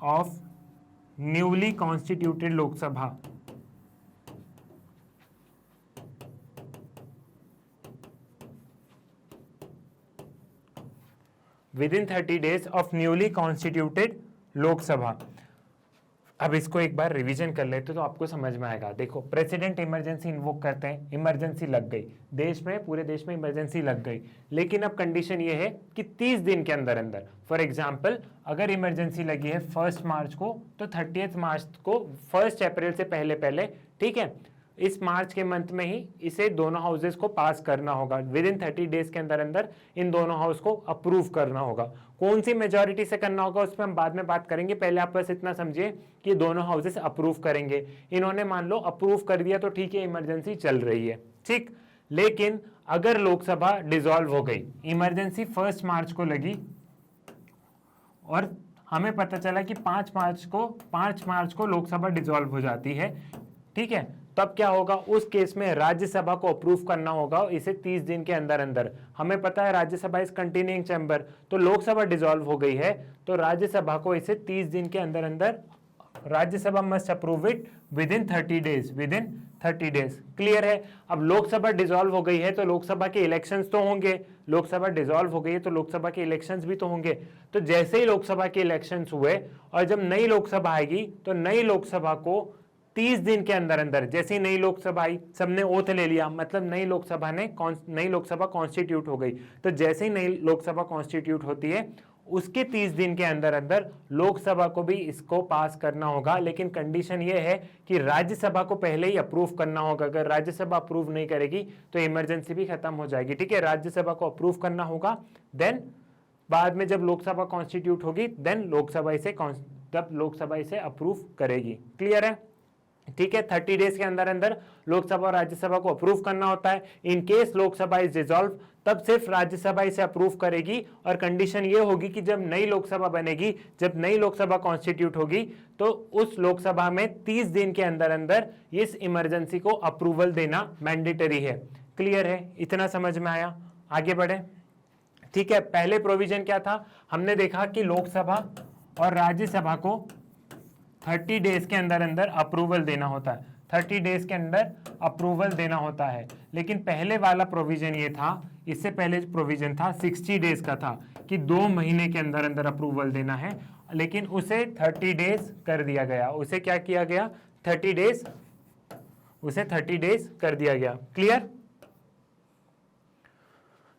of newly constituted Lok Sabha, with in 30 days of newly constituted Lok Sabha. अब इसको एक बार रिवीजन कर लेते तो आपको समझ में आएगा। देखो, प्रेसिडेंट इमरजेंसी इन्वोक करते हैं, इमरजेंसी लग गई देश में, पूरे देश में इमरजेंसी लग गई, लेकिन अब कंडीशन ये है कि 30 दिन के अंदर अंदर, फॉर एग्जांपल अगर इमरजेंसी लगी है 1 मार्च को तो 30 मार्च को 1 अप्रैल से पहले पहले, ठीक है, इस मार्च के मंथ में ही इसे दोनों हाउसेस को पास करना होगा। विद इन 30 डेज के अंदर अंदर इन दोनों हाउस को अप्रूव करना होगा। कौन सी मेजॉरिटी से करना होगा उस पर हम बाद में बात करेंगे, पहले आप बस इतना समझिए कि दोनों हाउसेस अप्रूव करेंगे। इन्होंने मान लो अप्रूव कर दिया तो ठीक है, इमरजेंसी चल रही है, ठीक। लेकिन अगर लोकसभा डिसॉल्व हो गई, इमरजेंसी 1 मार्च को लगी और हमें पता चला कि 5 मार्च को लोकसभा डिसॉल्व हो जाती है, ठीक है, तब क्या होगा, उस केस में राज्यसभा को अप्रूव करना होगा इसे 30 दिन के अंदर अंदर। हमें पता है राज्यसभा इज कंटिन्यूइंग चैम्बर, तो लोकसभा डिसॉल्व हो गई है तो राज्यसभा को इसे 30 दिन के अंदर अंदर Rajya Sabha must approve it with in 30 days, with in 30 days. Clear है। अब लोकसभा डिसॉल्व हो गई है तो लोकसभा के इलेक्शंस तो होंगे, लोकसभा डिसॉल्व हो गई है तो लोकसभा के इलेक्शंस भी तो होंगे। तो जैसे ही लोकसभा के इलेक्शंस हुए और जब नई लोकसभा आएगी तो नई लोकसभा को 30 दिन के अंदर अंदर, जैसे ही नई लोकसभा आई सबने ओथ ले लिया, मतलब नई लोकसभा कॉन्स्टिट्यूट हो गई, तो जैसे ही नई लोकसभा कॉन्स्टिट्यूट होती है उसके 30 दिन के अंदर अंदर लोकसभा को भी इसको पास करना होगा। लेकिन कंडीशन ये है कि राज्यसभा को पहले ही अप्रूव करना होगा। अगर राज्यसभा अप्रूव नहीं करेगी तो इमरजेंसी भी खत्म हो जाएगी, ठीक है। राज्यसभा को अप्रूव करना होगा, देन बाद में जब लोकसभा कॉन्स्टिट्यूट होगी देन लोकसभा इसे अप्रूव करेगी। क्लियर है, ठीक है। 30 डेज के अंदर अंदर लोकसभा और राज्यसभा को अप्रूव करना होता है। In case Lok Sabha is dissolve तब सिर्फ राज्यसभा इसे अप्रूव करेगी और कंडीशन ये होगी कि जब नई लोकसभा बनेगी, जब नई लोकसभा कॉन्स्टिट्यूट होगी तो उस लोकसभा में 30 दिन के अंदर अंदर इस इमरजेंसी को अप्रूवल देना मैंडेटरी है। क्लियर है, इतना समझ में आया। आगे बढ़े, ठीक है। पहले प्रोविजन क्या था, हमने देखा कि लोकसभा और राज्यसभा को 30 डेज के अंदर अंदर अप्रूवल देना होता है, 30 डेज के अंदर अप्रूवल देना होता है। लेकिन पहले वाला प्रोविजन ये था, इससे पहले प्रोविजन था 60 डेज का था कि 2 महीने के अंदर अंदर अप्रूवल देना है, लेकिन उसे 30 डेज कर दिया गया। उसे क्या किया गया, 30 डेज कर दिया गया। क्लियर,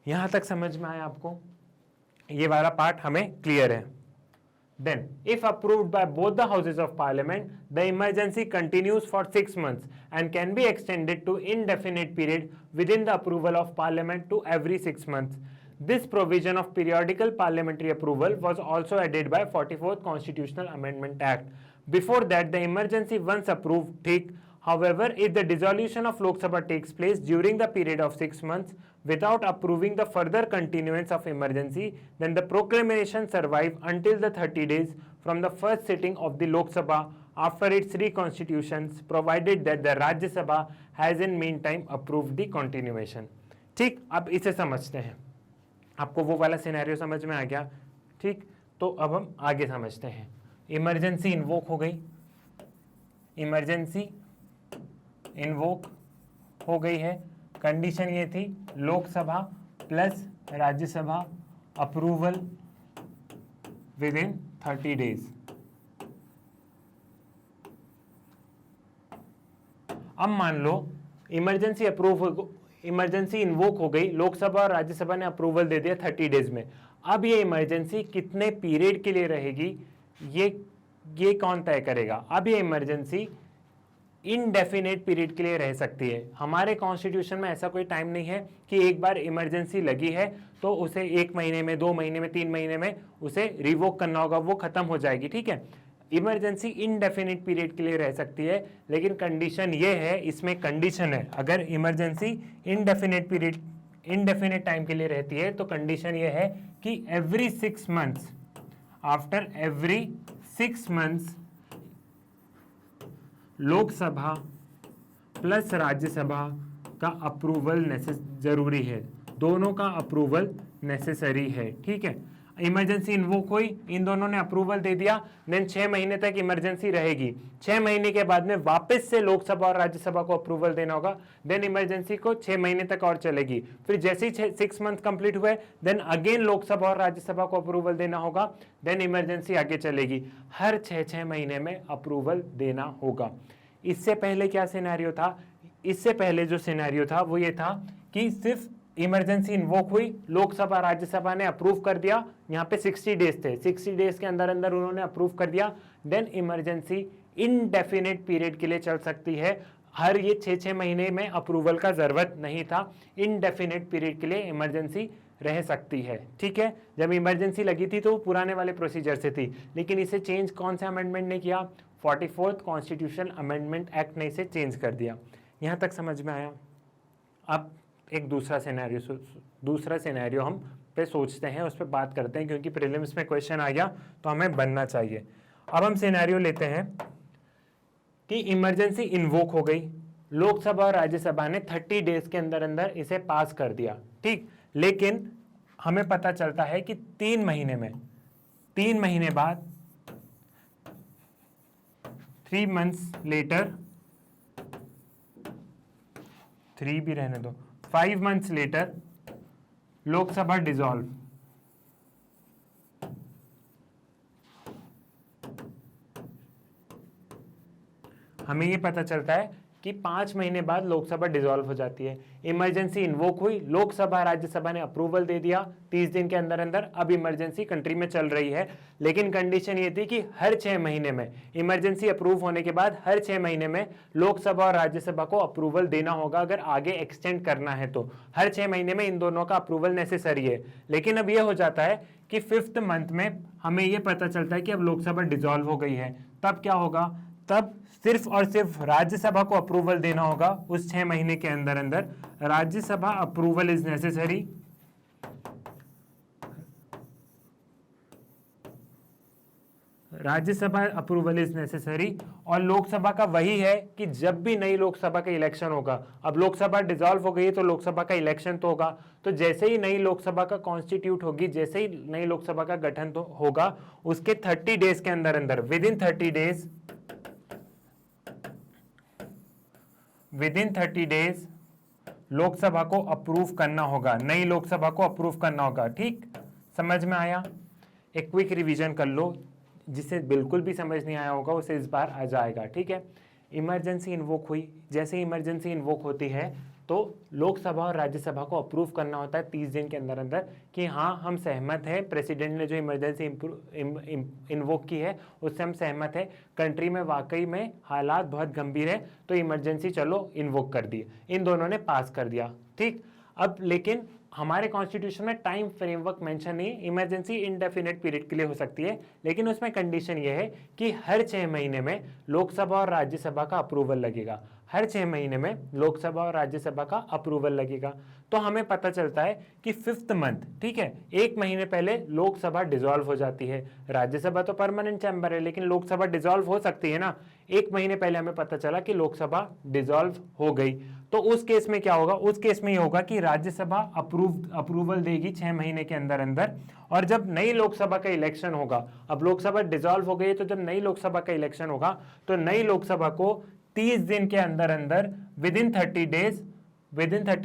यहां तक समझ में आया आपको, ये वाला पार्ट हमें क्लियर है। Then, if approved by both the houses of parliament, the emergency continues for 6 months and can be extended to indefinite period within the approval of parliament to every 6 months. This provision of periodical parliamentary approval was also added by 44th Constitutional Amendment Act. Before that, the emergency once approved, take. However, if the dissolution of Lok Sabha takes place during the period of 6 months without approving the further continuance of emergency, then the proclamation survive until the 30 days from the first sitting of the Lok Sabha after its reconstitutions, provided that the Rajya Sabha has in meantime approved the continuation. ठीक, अब इसे समझते हैं। आपको वो वाला scenario समझ में आ गया, ठीक। तो अब हम आगे समझते हैं। इमरजेंसी इन्वोक हो गई, इमरजेंसी इन्वोक हो गई है। कंडीशन ये थी Lok Sabha plus Rajya Sabha approval with in 30 days. अब मान लो इमरजेंसी इन्वोक हो गई, लोकसभा और राज्यसभा ने अप्रूवल दे दिया 30 डेज में। अब ये इमरजेंसी कितने पीरियड के लिए रहेगी ये कौन तय करेगा? अब ये इमरजेंसी इनडेफिनेट पीरियड के लिए रह सकती है। हमारे कॉन्स्टिट्यूशन में ऐसा कोई टाइम नहीं है कि एक बार इमरजेंसी लगी है तो उसे 1 महीने में, 2 महीने में, 3 महीने में उसे रिवोक करना होगा, वो खत्म हो जाएगी, ठीक है। इमरजेंसी इनडेफिनेट पीरियड के लिए रह सकती है, लेकिन कंडीशन ये है, इसमें कंडीशन है, अगर इमरजेंसी इनडेफिनेट टाइम के लिए रहती है तो कंडीशन ये है कि every 6 months, after every 6 months Lok Sabha plus Rajya Sabha का अप्रूवल जरूरी है, दोनों का अप्रूवल नेसेसरी है, ठीक है। इमरजेंसी इन्वोक हुई, इन दोनों ने अप्रूवल दे दिया, देन 6 महीने तक इमरजेंसी रहेगी। 6 महीने के बाद में वापस से लोकसभा और राज्यसभा को अप्रूवल देना होगा, देन इमरजेंसी को 6 महीने तक और चलेगी। फिर जैसे ही 6 मंथ कंप्लीट हुए, देन अगेन लोकसभा और राज्यसभा को अप्रूवल देना होगा, देन इमरजेंसी आगे चलेगी। हर 6 महीने में अप्रूवल देना होगा। इससे पहले क्या सिनेरियो था? इससे पहले जो सिनेरियो था वो ये था कि सिर्फ इमरजेंसी इन्वोक हुई, लोकसभा राज्यसभा ने अप्रूव कर दिया, यहाँ पे 60 डेज थे, 60 डेज के अंदर अंदर उन्होंने अप्रूव कर दिया, देन इमरजेंसी इनडेफिनेट पीरियड के लिए चल सकती है। हर ये 6 महीने में अप्रूवल का जरूरत नहीं था, इनडेफिनेट पीरियड के लिए इमरजेंसी रह सकती है, ठीक है। जब इमरजेंसी लगी थी तो पुराने वाले प्रोसीजर से थी, लेकिन इसे चेंज कौन सा अमेंडमेंट ने किया? 44th कॉन्स्टिट्यूशन अमेंडमेंट एक्ट ने इसे चेंज कर दिया। यहाँ तक समझ में आया? अब एक दूसरा सिनेरियो हम पे सोचते हैं, उस पर बात करते हैं, क्योंकि प्रीलिम्स में क्वेश्चन आ गया तो हमें बनना चाहिए। अब हम सिनेरियो लेते हैं कि इमरजेंसी इन्वोक हो गई, लोकसभा और राज्यसभा ने 30 डेज के अंदर अंदर इसे पास कर दिया, ठीक। लेकिन हमें पता चलता है कि 3 महीने बाद 3 मंथ्स लेटर, 3 भी रहने दो, 5 मंथ्स लेटर लोकसभा डिसॉल्व। हमें ये पता चलता है कि 5 महीने बाद लोकसभा डिसॉल्व हो जाती है। इमरजेंसी इन्वोक हुई, लोकसभा राज्यसभा ने अप्रूवल दे दिया 30 दिन के अंदर अंदर, अब इमरजेंसी कंट्री में चल रही है, लेकिन कंडीशन ये थी कि हर 6 महीने में, इमरजेंसी अप्रूव होने के बाद हर 6 महीने में लोकसभा और राज्यसभा को अप्रूवल देना होगा अगर आगे एक्सटेंड करना है तो। हर 6 महीने में इन दोनों का अप्रूवल नेसेसरी है। लेकिन अब यह हो जाता है कि 5th मंथ में हमें यह पता चलता है कि अब लोकसभा डिसॉल्व हो गई है, तब क्या होगा? तब सिर्फ और सिर्फ राज्यसभा को अप्रूवल देना होगा उस 6 महीने के अंदर अंदर। Rajya Sabha approval is necessary, Rajya Sabha approval is necessary. और लोकसभा का वही है कि जब भी नई लोकसभा का इलेक्शन होगा, अब लोकसभा डिसॉल्व हो गई है तो लोकसभा का इलेक्शन तो होगा, तो जैसे ही नई लोकसभा का कॉन्स्टिट्यूट होगी, जैसे ही नई लोकसभा का गठन तो होगा, उसके 30 डेज के अंदर अंदर, विद इन 30 डेज लोकसभा को अप्रूव करना होगा, नई लोकसभा को अप्रूव करना होगा, ठीक। समझ में आया? एक क्विक रिवीजन कर लो, जिसे बिल्कुल भी समझ नहीं आया होगा उसे इस बार आ जाएगा, ठीक है। इमरजेंसी इन्वोक हुई, जैसे इमरजेंसी इन्वोक होती है तो लोकसभा और राज्यसभा को अप्रूव करना होता है 30 दिन के अंदर अंदर कि हाँ हम सहमत हैं, प्रेसिडेंट ने जो इमरजेंसी इन्वोक की है उससे हम सहमत है, कंट्री में वाकई में हालात बहुत गंभीर है, तो इमरजेंसी चलो इन्वोक कर दी। इन दोनों ने पास कर दिया, ठीक। अब लेकिन हमारे कॉन्स्टिट्यूशन में टाइम फ्रेमवर्क मेंशन नहीं, इमरजेंसी इनडेफिनेट पीरियड के लिए हो सकती है, लेकिन उसमें कंडीशन ये है कि हर 6 महीने में लोकसभा और राज्यसभा का अप्रूवल लगेगा, हर 6 महीने में लोकसभा और राज्यसभा का अप्रूवल लगेगा। तो हमें पता चलता है कि 5th मंथ, ठीक है, 1 महीने पहले लोकसभा डिसॉल्व हो जाती है। राज्यसभा तो परमानेंट चैम्बर है, लेकिन लोकसभा डिसॉल्व हो सकती है ना। 1 महीने पहले हमें पता चला कि लोकसभा डिसॉल्व हो गई, तो उस केस में क्या होगा, उस केस में ये होगा कि राज्यसभा अप्रूवल देगी 6 महीने के अंदर अंदर, और जब नई लोकसभा का इलेक्शन होगा, अब लोकसभा डिसॉल्व हो गई है, तो जब नई लोकसभा का इलेक्शन होगा तो नई लोकसभा को 30 दिन के अंदर अंदर विद इन 30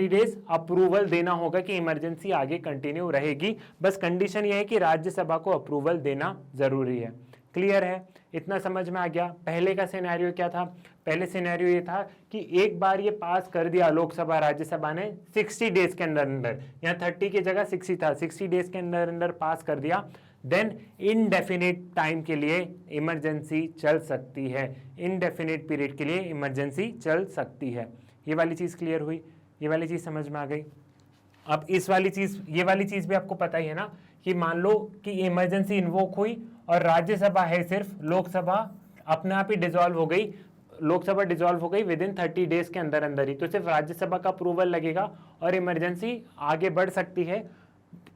डेज अप्रूवल देना होगा कि इमरजेंसी आगे कंटिन्यू रहेगी। बस कंडीशन यह है कि राज्यसभा को अप्रूवल देना जरूरी है। क्लियर है, इतना समझ में आ गया। पहले का सिनेरियो क्या था, पहले सिनेरियो ये था कि एक बार ये पास कर दिया लोकसभा राज्यसभा ने 60 डेज के अंदर अंदर, यहाँ 30 की जगह 60 था, 60 डेज के अंदर अंदर पास कर दिया, देन इनडेफिनिट टाइम के लिए इमरजेंसी चल सकती है, इनडेफिनिट पीरियड के लिए इमरजेंसी चल सकती है। ये वाली चीज क्लियर हुई, ये वाली चीज समझ में आ गई। अब इस वाली चीज, ये वाली चीज भी आपको पता ही है ना कि मान लो कि इमरजेंसी इन्वोक हुई और राज्यसभा है सिर्फ, लोकसभा अपने आप ही डिसॉल्व हो गई, लोकसभा डिसॉल्व हो गई विद इन 30 डेज के अंदर अंदर ही, तो सिर्फ राज्यसभा का अप्रूवल लगेगा और इमरजेंसी आगे बढ़ सकती है।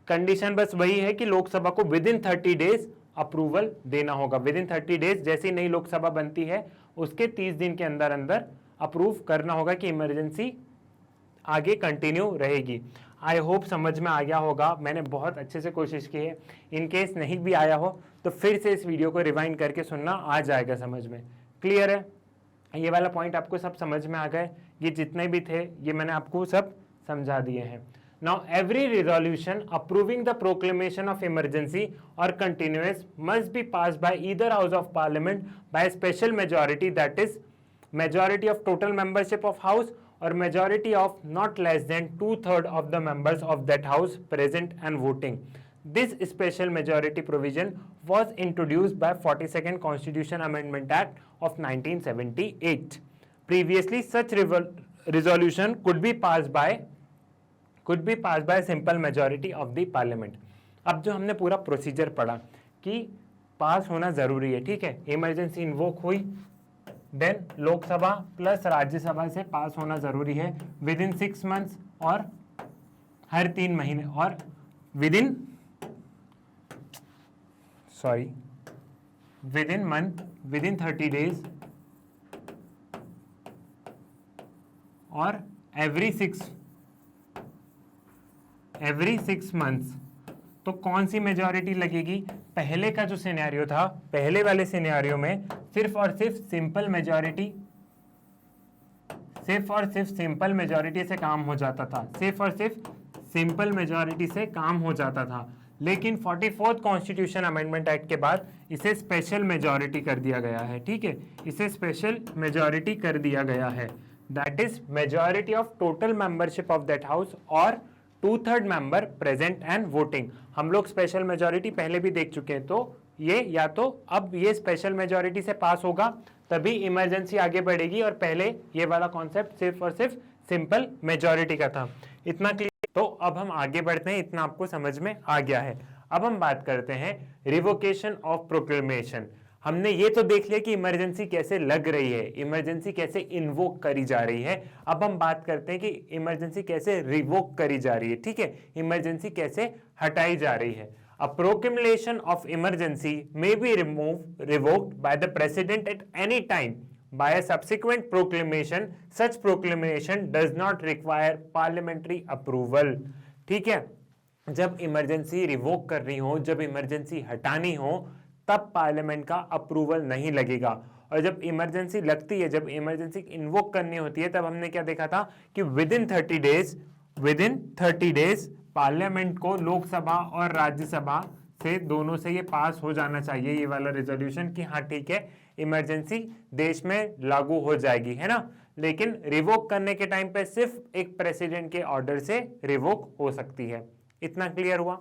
कंडीशन बस वही है कि लोकसभा को विद इन 30 डेज अप्रूवल देना होगा, विद इन 30 डेज जैसी नई लोकसभा बनती है उसके 30 दिन के अंदर अंदर अप्रूव करना होगा कि इमरजेंसी आगे कंटिन्यू रहेगी। आई होप समझ में आ गया होगा, मैंने बहुत अच्छे से कोशिश की है। इन केस नहीं भी आया हो तो फिर से इस वीडियो को रिवाइंड करके सुनना, आ जाएगा समझ में। क्लियर है, ये वाला पॉइंट आपको सब समझ में आ गए, ये जितने भी थे ये मैंने आपको सब समझा दिए हैं। Now every resolution approving the proclamation of emergency or continuance must be passed by either house of parliament by a special majority, that is majority of total membership of house or majority of not less than 2/3 of the members of that house present and voting. This special majority provision was introduced by 42nd Constitution Amendment Act of 1978. Previously such resolution could be passed by simple majority of the parliament. अब जो हमने पूरा procedure पढ़ा कि पास होना जरूरी है, ठीक है, इमरजेंसी इन्वोक हुई, देन लोकसभा प्लस राज्यसभा से पास होना जरूरी है विद इन 6 मंथ्स और हर 3 महीने, और with in month, with in 30 days और एवरी 6 मंथ्स। तो कौन सी मेजॉरिटी लगेगी, पहले का जो सिनेरियो था, पहले वाले सिनेरियो में सिर्फ और सिर्फ सिंपल मेजॉरिटी से काम हो जाता था, सिर्फ और सिर्फ सिंपल मेजॉरिटी से काम हो जाता था। लेकिन 44th कॉन्स्टिट्यूशन अमेंडमेंट एक्ट के बाद इसे स्पेशल मेजॉरिटी कर दिया गया है, ठीक है, इसे स्पेशल मेजॉरिटी कर दिया गया है, that is majority of total membership of that house और 2/3 मेंबर प्रेजेंट एंड वोटिंग। हम लोग स्पेशल मेजॉरिटी पहले भी देख चुके हैं, तो ये या तो अब ये स्पेशल मेजॉरिटी से पास होगा तभी इमरजेंसी आगे बढ़ेगी, और पहले ये वाला कॉन्सेप्ट सिर्फ और सिर्फ सिंपल मेजॉरिटी का था। इतना क्लियर? तो अब हम आगे बढ़ते हैं, इतना आपको समझ में आ गया है। अब हम बात करते हैं रिवोकेशन ऑफ प्रोक्लेमेशन। हमने ये तो देख लिया कि इमरजेंसी कैसे लग रही है, इमरजेंसी कैसे इन्वोक करी जा रही है। अब हम बात करते हैं कि इमरजेंसी कैसे रिवोक करी जा रही है, ठीक है, इमरजेंसी कैसे हटाई जा रही है। A proclamation of emergency may be revoked by the president at any time by a subsequent proclamation. Such proclamation does not require parliamentary approval. ठीक है, जब इमरजेंसी रिवोक करनी हो, जब इमरजेंसी हटानी हो, तब पार्लियामेंट का अप्रूवल नहीं लगेगा। और जब इमरजेंसी लगती है, जब इमरजेंसी इन्वोक करनी होती है, तब हमने क्या देखा था कि विद इन 30 डेज पार्लियामेंट को लोकसभा और राज्यसभा से दोनों से ये पास हो जाना चाहिए, ये वाला रेजोल्यूशन, कि हाँ ठीक है इमरजेंसी देश में लागू हो जाएगी, है ना। लेकिन रिवोक करने के टाइम पे सिर्फ एक प्रेसिडेंट के ऑर्डर से रिवोक हो सकती है। इतना क्लियर हुआ?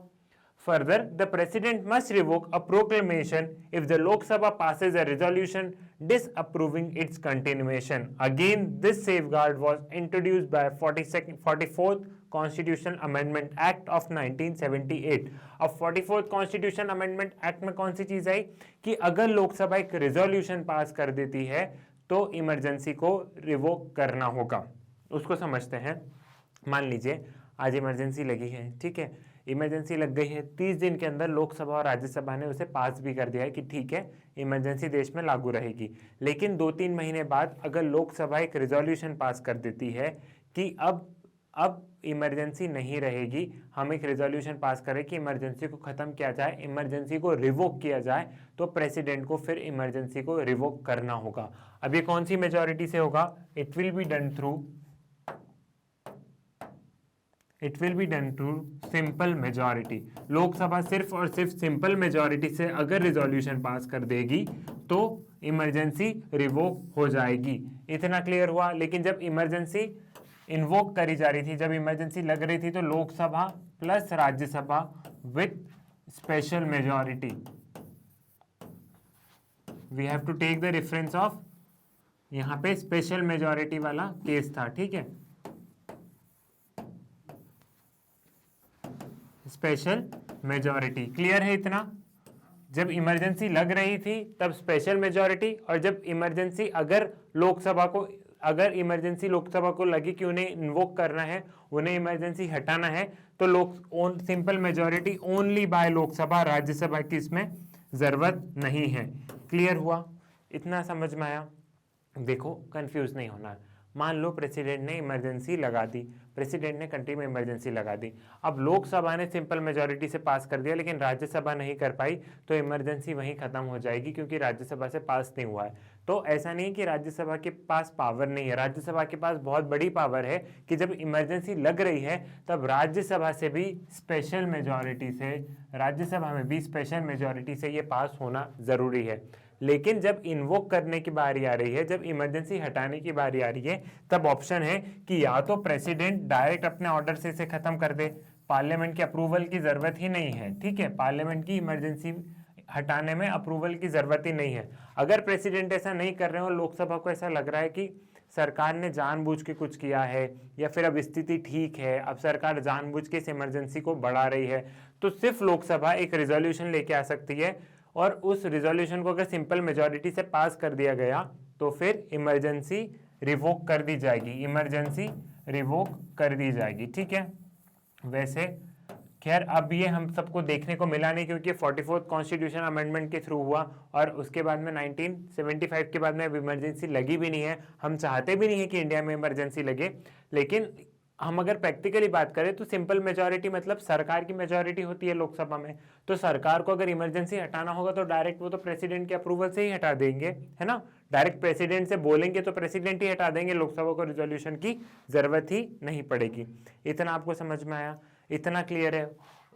Further, the president must revoke a proclamation if the Lok Sabha passes a resolution disapproving its continuation. Again, this safeguard was introduced by 44th Constitutional Amendment Act of 1978. अब 44th Constitutional Amendment Act में कौन सी चीज आई कि अगर लोकसभा एक resolution pass कर देती है तो इमरजेंसी को रिवोक करना होगा। उसको समझते हैं। मान लीजिए आज इमरजेंसी लगी है, ठीक है, इमरजेंसी लग गई है, 30 दिन के अंदर लोकसभा और राज्यसभा ने उसे पास भी कर दिया है कि ठीक है इमरजेंसी देश में लागू रहेगी। लेकिन 2-3 महीने बाद अगर लोकसभा एक रिजोल्यूशन पास कर देती है कि अब इमरजेंसी नहीं रहेगी, हम एक रेजोल्यूशन पास करें कि इमरजेंसी को खत्म किया जाए, इमरजेंसी को रिवोक किया जाए, तो प्रेसिडेंट को फिर इमरजेंसी को रिवोक करना होगा। अब ये कौन सी मेजॉरिटी से होगा? It will be done through simple majority. Lok Sabha सिर्फ और सिर्फ सिंपल मेजॉरिटी से अगर रिजोल्यूशन पास कर देगी तो इमरजेंसी रिवोक हो जाएगी। इतना क्लियर हुआ। लेकिन जब इमरजेंसी इन्वोक करी जा रही थी, जब इमरजेंसी लग रही थी, तो Lok Sabha plus Rajya Sabha with special majority, we have to take the reference of, यहां पे स्पेशल मेजॉरिटी वाला केस था, ठीक है, स्पेशल मेजॉरिटी। क्लियर है इतना? जब इमरजेंसी लग रही थी तब स्पेशल मेजॉरिटी, और जब इमरजेंसी अगर इमरजेंसी लोकसभा को लगी कि उन्हें इन्वोक करना है, उन्हें इमरजेंसी हटाना है, तो simple majority only by Lok Sabha, Rajya Sabha की इसमें जरूरत नहीं है। क्लियर हुआ? इतना समझ में आया? देखो कंफ्यूज नहीं होना। मान लो प्रेसिडेंट ने इमरजेंसी लगा दी, प्रेसिडेंट ने कंट्री में इमरजेंसी लगा दी, अब लोकसभा ने सिंपल मेजॉरिटी से पास कर दिया लेकिन राज्यसभा नहीं कर पाई, तो इमरजेंसी वहीं खत्म हो जाएगी क्योंकि राज्यसभा से पास नहीं हुआ है। तो ऐसा नहीं कि राज्यसभा के पास पावर नहीं है, राज्यसभा के पास बहुत बड़ी पावर है कि जब इमरजेंसी लग रही है तब राज्यसभा से भी स्पेशल मेजॉरिटी से, राज्यसभा में भी स्पेशल मेजॉरिटी से ये पास होना जरूरी है। लेकिन जब इन्वोक करने की बारी आ रही है, जब इमरजेंसी हटाने की बारी आ रही है, तब ऑप्शन है कि या तो प्रेसिडेंट डायरेक्ट अपने ऑर्डर से इसे खत्म कर दे, पार्लियामेंट की अप्रूवल की जरूरत ही नहीं है, ठीक है, पार्लियामेंट की इमरजेंसी हटाने में अप्रूवल की जरूरत ही नहीं है। अगर प्रेसिडेंट ऐसा नहीं कर रहे हो, लोकसभा को ऐसा लग रहा है कि सरकार ने जानबूझ के कुछ किया है या फिर अब स्थिति ठीक है, अब सरकार जानबूझ के इस इमरजेंसी को बढ़ा रही है, तो सिर्फ लोकसभा एक रिजोल्यूशन लेके आ सकती है, और उस रिजोल्यूशन को अगर सिंपल मेजॉरिटी से पास कर दिया गया तो फिर इमरजेंसी रिवोक कर दी जाएगी, इमरजेंसी रिवोक कर दी जाएगी, ठीक है। वैसे खैर अब ये हम सबको देखने को मिला नहीं क्योंकि 44th कॉन्स्टिट्यूशन अमेंडमेंट के थ्रू हुआ, और उसके बाद में 1975 के बाद में अब इमरजेंसी लगी भी नहीं है। हम चाहते भी नहीं है कि इंडिया में इमरजेंसी लगे, लेकिन हम अगर प्रैक्टिकली बात करें तो सिंपल मेजॉरिटी मतलब सरकार की मेजॉरिटी होती है लोकसभा में, तो सरकार को अगर इमरजेंसी हटाना होगा तो डायरेक्ट वो तो प्रेसिडेंट के अप्रूवल से ही हटा देंगे, है ना, डायरेक्ट प्रेसिडेंट से बोलेंगे तो प्रेसिडेंट ही हटा देंगे, लोकसभा को रिजोल्यूशन की जरूरत ही नहीं पड़ेगी। इतना आपको समझ में आया? इतना क्लियर है?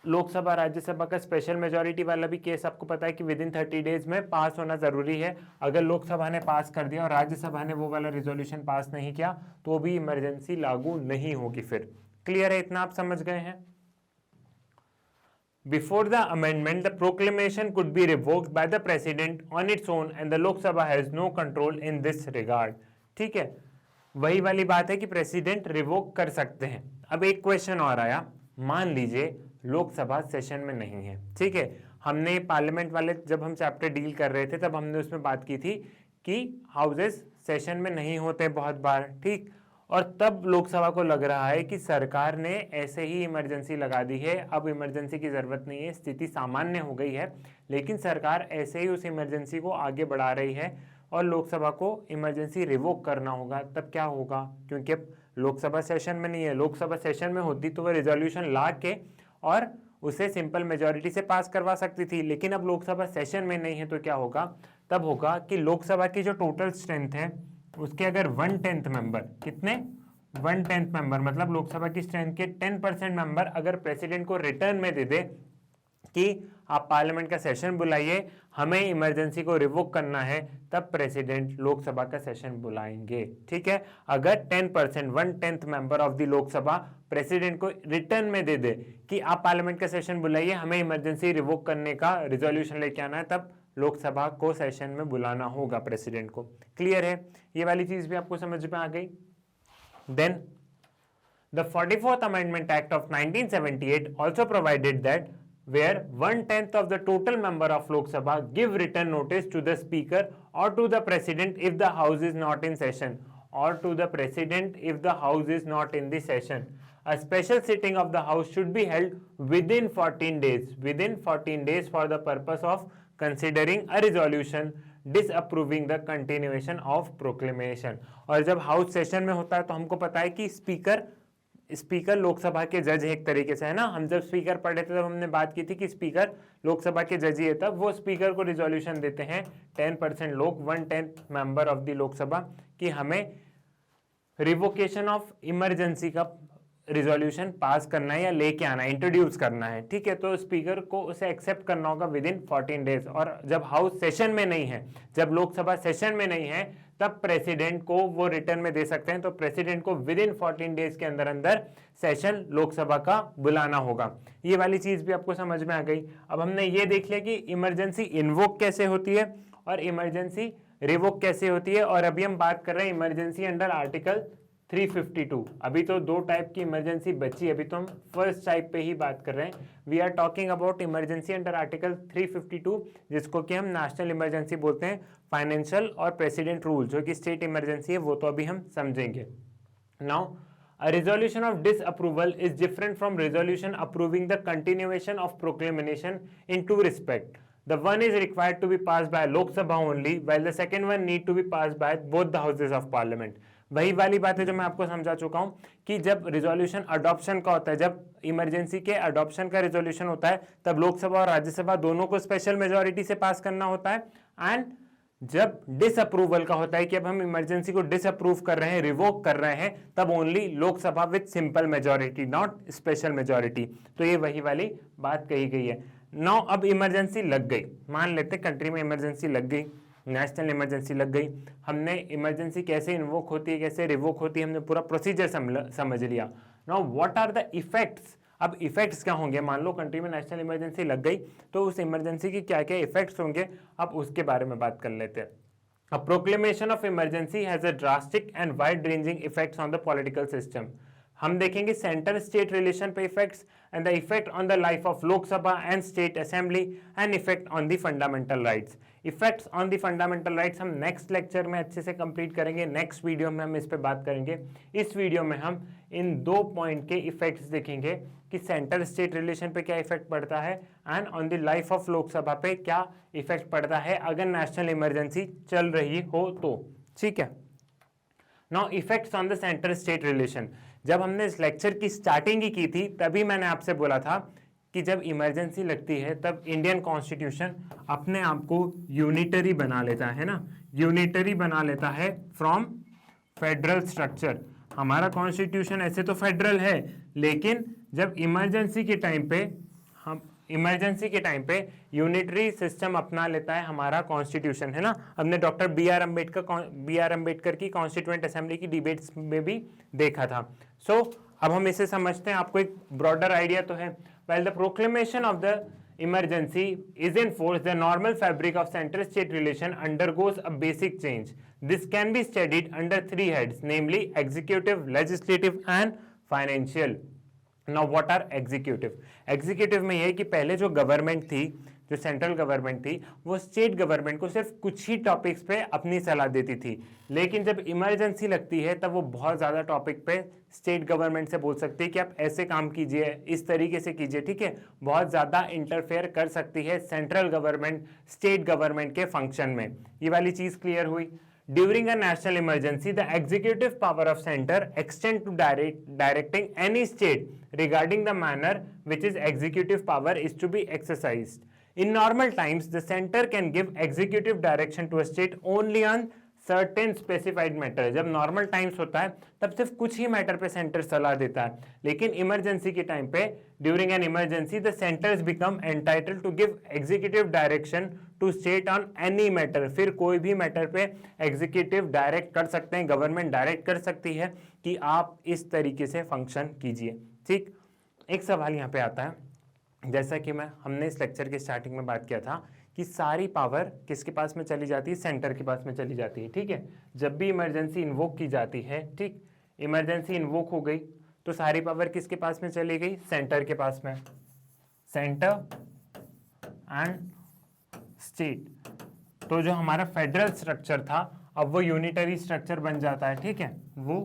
लोकसभा राज्यसभा का स्पेशल मेजॉरिटी वाला भी केस आपको पता है कि विद इन 30 डेज में पास होना जरूरी है। अगर लोकसभा ने पास कर दिया और राज्यसभा ने वो वाला रिजोल्यूशन पास नहीं किया तो भी इमरजेंसी लागू नहीं होगी फिर। क्लियर है? इतना आप समझ गए हैं? Before the amendment, the proclamation could be revoked by the president on its own and the Lok Sabha has no control in this regard. ठीक है, वही वाली बात है कि प्रेसिडेंट रिवोक कर सकते हैं। अब एक क्वेश्चन और आया, मान लीजिए लोकसभा सेशन में नहीं है, ठीक है, हमने पार्लियामेंट वाले जब हम चैप्टर डील कर रहे थे तब हमने उसमें बात की थी कि हाउसेस सेशन में नहीं होते बहुत बार, ठीक, और तब लोकसभा को लग रहा है कि सरकार ने ऐसे ही इमरजेंसी लगा दी है, अब इमरजेंसी की जरूरत नहीं है, स्थिति सामान्य हो गई है, लेकिन सरकार ऐसे ही उस इमरजेंसी को आगे बढ़ा रही है और लोकसभा को इमरजेंसी रिवोक करना होगा। तब क्या होगा? क्योंकि अब लोकसभा सेशन में नहीं है, लोकसभा सेशन में होती तो वह रिजोल्यूशन ला के और उसे सिंपल मेजॉरिटी से पास करवा सकती थी, लेकिन अब लोकसभा सेशन में नहीं है तो क्या होगा? तब होगा कि लोकसभा की जो टोटल स्ट्रेंथ है उसके अगर 1/10 मेंबर, कितने 1/10 मेंबर मतलब लोकसभा की स्ट्रेंथ के 10% मेंबर अगर प्रेसिडेंट को रिटर्न में दे दे कि आप पार्लियामेंट का सेशन बुलाइए, हमें इमरजेंसी को रिवोक करना है, तब प्रेसिडेंट लोकसभा का सेशन बुलाएंगे, ठीक है। अगर 10% 1/10 member of the Lok Sabha president को रिटर्न में दे दे कि आप पार्लियामेंट का सेशन बुलाइए, हमें इमरजेंसी रिवोक करने का रिजोल्यूशन लेके आना है, तब लोकसभा को सेशन में बुलाना होगा प्रेसिडेंट को। क्लियर है? ये वाली चीज भी आपको समझ में आ गई? Then the 44th Amendment Act of 1978 also provided that where 1/10 of the total member of Lok Sabha give written notice to the speaker or to the president if the house is not in session, or to the president if the house is not in the session. A special sitting of the House should be held within 14 days for the purpose of considering a resolution disapproving the continuation of proclamation। और जब house session में होता है तो हमको पता है कि स्पीकर लोकसभा के जज है एक तरीके से, है ना। हम जब स्पीकर पढ़े थे तब हमने बात की थी कि स्पीकर लोकसभा के जज ही है, तब वो स्पीकर को रिजोल्यूशन देते हैं 10% लोग, 1/10 मेंबर ऑफ द लोकसभा, कि हमें रिवोकेशन ऑफ इमरजेंसी का रिजोल्यूशन पास करना है या लेके आना है, इंट्रोड्यूस करना है, ठीक है। तो स्पीकर को उसे एक्सेप्ट करना होगा विद इन 14 डेज। और जब हाउस सेशन में नहीं है, जब लोकसभा सेशन में नहीं है, तब प्रेसिडेंट को वो रिटर्न में दे सकते हैं। तो प्रेसिडेंट को विद इन 14 डेज के अंदर अंदर सेशन लोकसभा का बुलाना होगा। ये वाली चीज भी आपको समझ में आ गई। अब हमने ये देख लिया कि इमरजेंसी इन्वोक कैसे होती है और इमरजेंसी रिवोक कैसे होती है। और अभी हम बात कर रहे हैं इमरजेंसी अंडर आर्टिकल 352। अभी तो दो टाइप की इमरजेंसी बची, अभी तो हम फर्स्ट टाइप पे ही बात कर रहे हैं। We are talking about emergency under article 352, जिसको कि हम नेशनल इमरजेंसी बोलते हैं। फाइनेंशियल और प्रेसिडेंट रूल जो कि स्टेट इमरजेंसी है, वो तो अभी हम समझेंगे। Now a resolution of disapproval is different from resolution approving the continuation of proclamation in two respects. The one is required to be passed by Lok Sabha only, while the second one need to be passed by both the houses of parliament. वही वाली बात है जो मैं आपको समझा चुका हूं कि जब रिजोल्यूशन अडॉप्शन का होता है, जब इमरजेंसी के अडॉप्शन का रिजोल्यूशन होता है, तब लोकसभा और राज्यसभा दोनों को स्पेशल मेजोरिटी से पास करना होता है। एंड जब डिसअप्रूवल का होता है कि अब हम इमरजेंसी को डिसअप्रूव कर रहे हैं, रिवोक कर रहे हैं, तब only Lok Sabha with simple majority, not special majority. तो ये वही वाली बात कही गई है। नाउ अब इमरजेंसी लग गई, मान लेते कंट्री में इमरजेंसी लग गई, नेशनल इमरजेंसी लग गई। हमने इमरजेंसी कैसे इन्वोक होती है, कैसे रिवोक होती है, हमने पूरा प्रोसीजर समझ लिया। Now what are the effects. अब इफेक्ट्स क्या होंगे, मान लो कंट्री में नेशनल इमरजेंसी लग गई तो उस इमरजेंसी की क्या क्या इफेक्ट्स होंगे, अब उसके बारे में बात कर लेते हैं। A proclamation of emergency has a drastic and wide-ranging effects on the political system. हम देखेंगे सेंटर स्टेट रिलेशन पे effects and the effect on the life of Lok Sabha and state assembly and effect on the fundamental rights. Effects on the fundamental rights हम next lecture में अच्छे से complete करेंगे, next video में हम इस पे बात करेंगे। इस वीडियो में हम इन दो पॉइंट के इफेक्ट्स देखेंगे कि सेंटर स्टेट रिलेशन पे क्या इफेक्ट पड़ता है and on the life of Lok Sabha पे क्या इफेक्ट पड़ता है अगर नेशनल इमरजेंसी चल रही हो तो, ठीक है। Now effects on the centre state relation. जब हमने इस लेक्चर की स्टार्टिंग ही की थी तभी मैंने आपसे बोला था कि जब इमरजेंसी लगती है तब इंडियन कॉन्स्टिट्यूशन अपने आप को यूनिटरी बना लेता है ना, यूनिटरी बना लेता है फ्रॉम फेडरल स्ट्रक्चर। हमारा कॉन्स्टिट्यूशन ऐसे तो फेडरल है, लेकिन जब इमरजेंसी के टाइम पे यूनिटरी सिस्टम अपना लेता है हमारा कॉन्स्टिट्यूशन, है ना। हमने डॉक्टर बी आर अम्बेडकर की कॉन्स्टिट्यूएंट असेंबली की डिबेट्स में भी देखा था। सो अब हम इसे समझते हैं, आपको एक ब्रॉडर आइडिया तो है। While the proclamation of the emergency is in force, the normal fabric of center-state relation undergoes a basic change. This can be studied under three heads, namely executive, legislative and financial. Now what are executive? Executive में यह है कि पहले जो government थी, जो central government थी, वो स्टेट गवर्नमेंट को सिर्फ कुछ ही टॉपिक्स पे अपनी सलाह देती थी। लेकिन जब इमरजेंसी लगती है तब वो बहुत ज़्यादा टॉपिक पे स्टेट गवर्नमेंट से बोल सकती है कि आप ऐसे काम कीजिए, इस तरीके से कीजिए, ठीक है। बहुत ज़्यादा इंटरफेयर कर सकती है सेंट्रल गवर्नमेंट स्टेट गवर्नमेंट के फंक्शन में। ये वाली चीज़ क्लियर हुई। During a national emergency, the executive power of center extend to directing any state regarding the manner which is executive power is to be exercised. In normal times, the center can give executive direction to a state only on certain specified matter. जब normal times होता है तब सिर्फ कुछ ही matter पे centre सलाह देता है, लेकिन इमरजेंसी के टाइम पे during an emergency the centres become entitled to give executive direction to state on any matter. फिर कोई भी मैटर पे एग्जीक्यूटिव डायरेक्ट कर सकते हैं, गवर्नमेंट डायरेक्ट कर सकती है कि आप इस तरीके से फंक्शन कीजिए, ठीक। एक सवाल यहाँ पे आता है, जैसा कि हमने इस लेक्चर के स्टार्टिंग में बात किया था कि सारी पावर किसके पास में चली जाती है, सेंटर के पास में चली जाती है, ठीक है। जब भी इमरजेंसी इन्वोक की जाती है, ठीक, इमरजेंसी इन्वोक हो गई तो सारी पावर किसके पास में चली गई, सेंटर के पास में, सेंटर एंड स्टेट। तो जो हमारा फेडरल स्ट्रक्चर था अब वो यूनिटरी स्ट्रक्चर बन जाता है, ठीक है। वो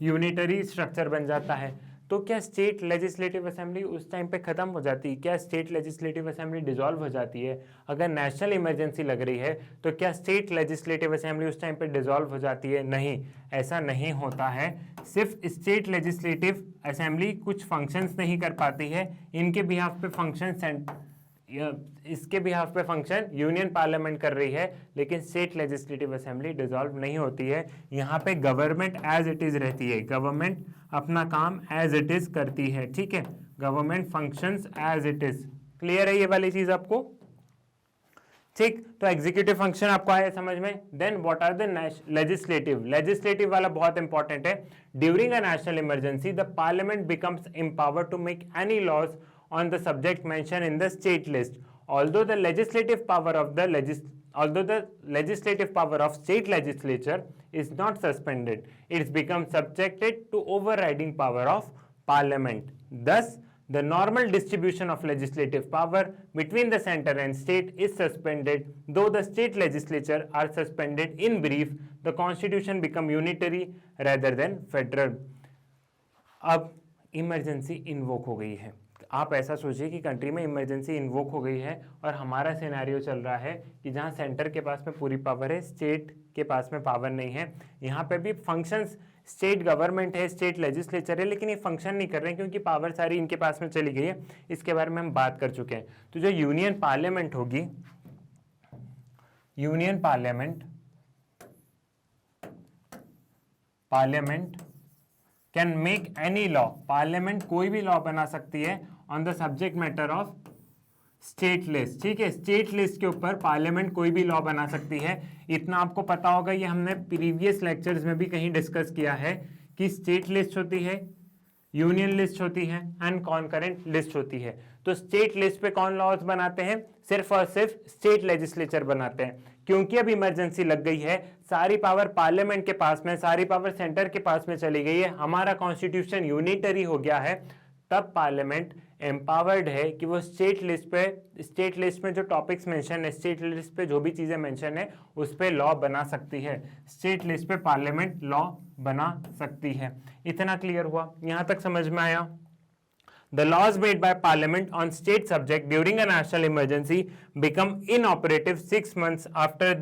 यूनिटरी स्ट्रक्चर बन जाता है। तो क्या स्टेट लेजिस्लेटिव असेंबली उस टाइम पे खत्म हो जाती है? क्या स्टेट लेजिस्लेटिव असेंबली डिसॉल्व हो जाती है? अगर नेशनल इमरजेंसी लग रही है तो क्या स्टेट लेजिस्लेटिव असेंबली उस टाइम पे डिसॉल्व हो जाती है? नहीं, ऐसा नहीं होता है। सिर्फ स्टेट लेजिस्लेटिव असेंबली कुछ फंक्शंस नहीं कर पाती है, इनके बिहाफ पे फंक्शन इसके बिहाफ पे फंक्शन यूनियन पार्लियामेंट कर रही है, लेकिन स्टेट लेजिस्लेटिव असेंबली डिसॉल्व नहीं होती है। यहाँ पे गवर्नमेंट एज इट इज रहती है, गवर्नमेंट अपना काम एज इट इज करती है, ठीक है, government functions as it is. Clear है ये वाली चीज आपको? ठीक, तो एग्जीक्यूटिव फंक्शन आपको आया समझ में। Then what are the legislative? Legislative वाला बहुत इंपॉर्टेंट है। During a national emergency the parliament becomes empowered to make any laws on the subject mentioned in the state list. Although the legislative power of state legislature is not suspended, it becomes subjected to overriding power of parliament. Thus, the normal distribution of legislative power between the center and state is suspended. Though the state legislature are suspended in brief, the constitution become unitary rather than federal. अब emergency invoke हो गई है। आप ऐसा सोचिए कि country में emergency invoke हो गई है और हमारा सिनेरियो चल रहा है कि जहां सेंटर के पास में पूरी पावर है, स्टेट के पास में पावर नहीं है। यहाँ पे भी फंक्शंस स्टेट गवर्नमेंट है, स्टेट लेजिस्लेचर है, लेकिन ये फंक्शन नहीं कर रहे हैं क्योंकि पावर सारी इनके पास में चली गई है। इसके बारे में हम बात कर चुके हैं। तो जो यूनियन पार्लियामेंट होगी, union parliament can make any law, parliament कोई भी लॉ बना सकती है on the subject matter of state list, ठीक है, स्टेट लिस्ट के ऊपर पार्लियामेंट कोई भी लॉ बना सकती है। इतना आपको पता होगा, ये हमने प्रीवियस लेक्चर्स में भी कहीं डिस्कस किया है कि स्टेट लिस्ट होती है, यूनियन लिस्ट होती है एंड कॉन्करेंट लिस्ट होती है। तो स्टेट लिस्ट पे कौन लॉज बनाते हैं? सिर्फ और सिर्फ स्टेट लेजिस्लेचर बनाते हैं। क्योंकि अब इमरजेंसी लग गई है, सारी पावर पार्लियामेंट के पास में, सारी पावर सेंटर के पास में चली गई है, हमारा कॉन्स्टिट्यूशन यूनिटरी हो गया है, तब पार्लियामेंट एम्पावर्ड है कि वो स्टेट लिस्ट में जो टॉपिक्स मेंशन है, स्टेट लिस्ट पे जो भी चीजें मेंशन है, उस पे लॉ बना सकती है। स्टेट लिस्ट पे पार्लियामेंट लॉ बना सकती है। इतना क्लियर हुआ? यहां तक समझ में आया? The laws made by Parliament on state subject during a national emergency become inoperative 6 months after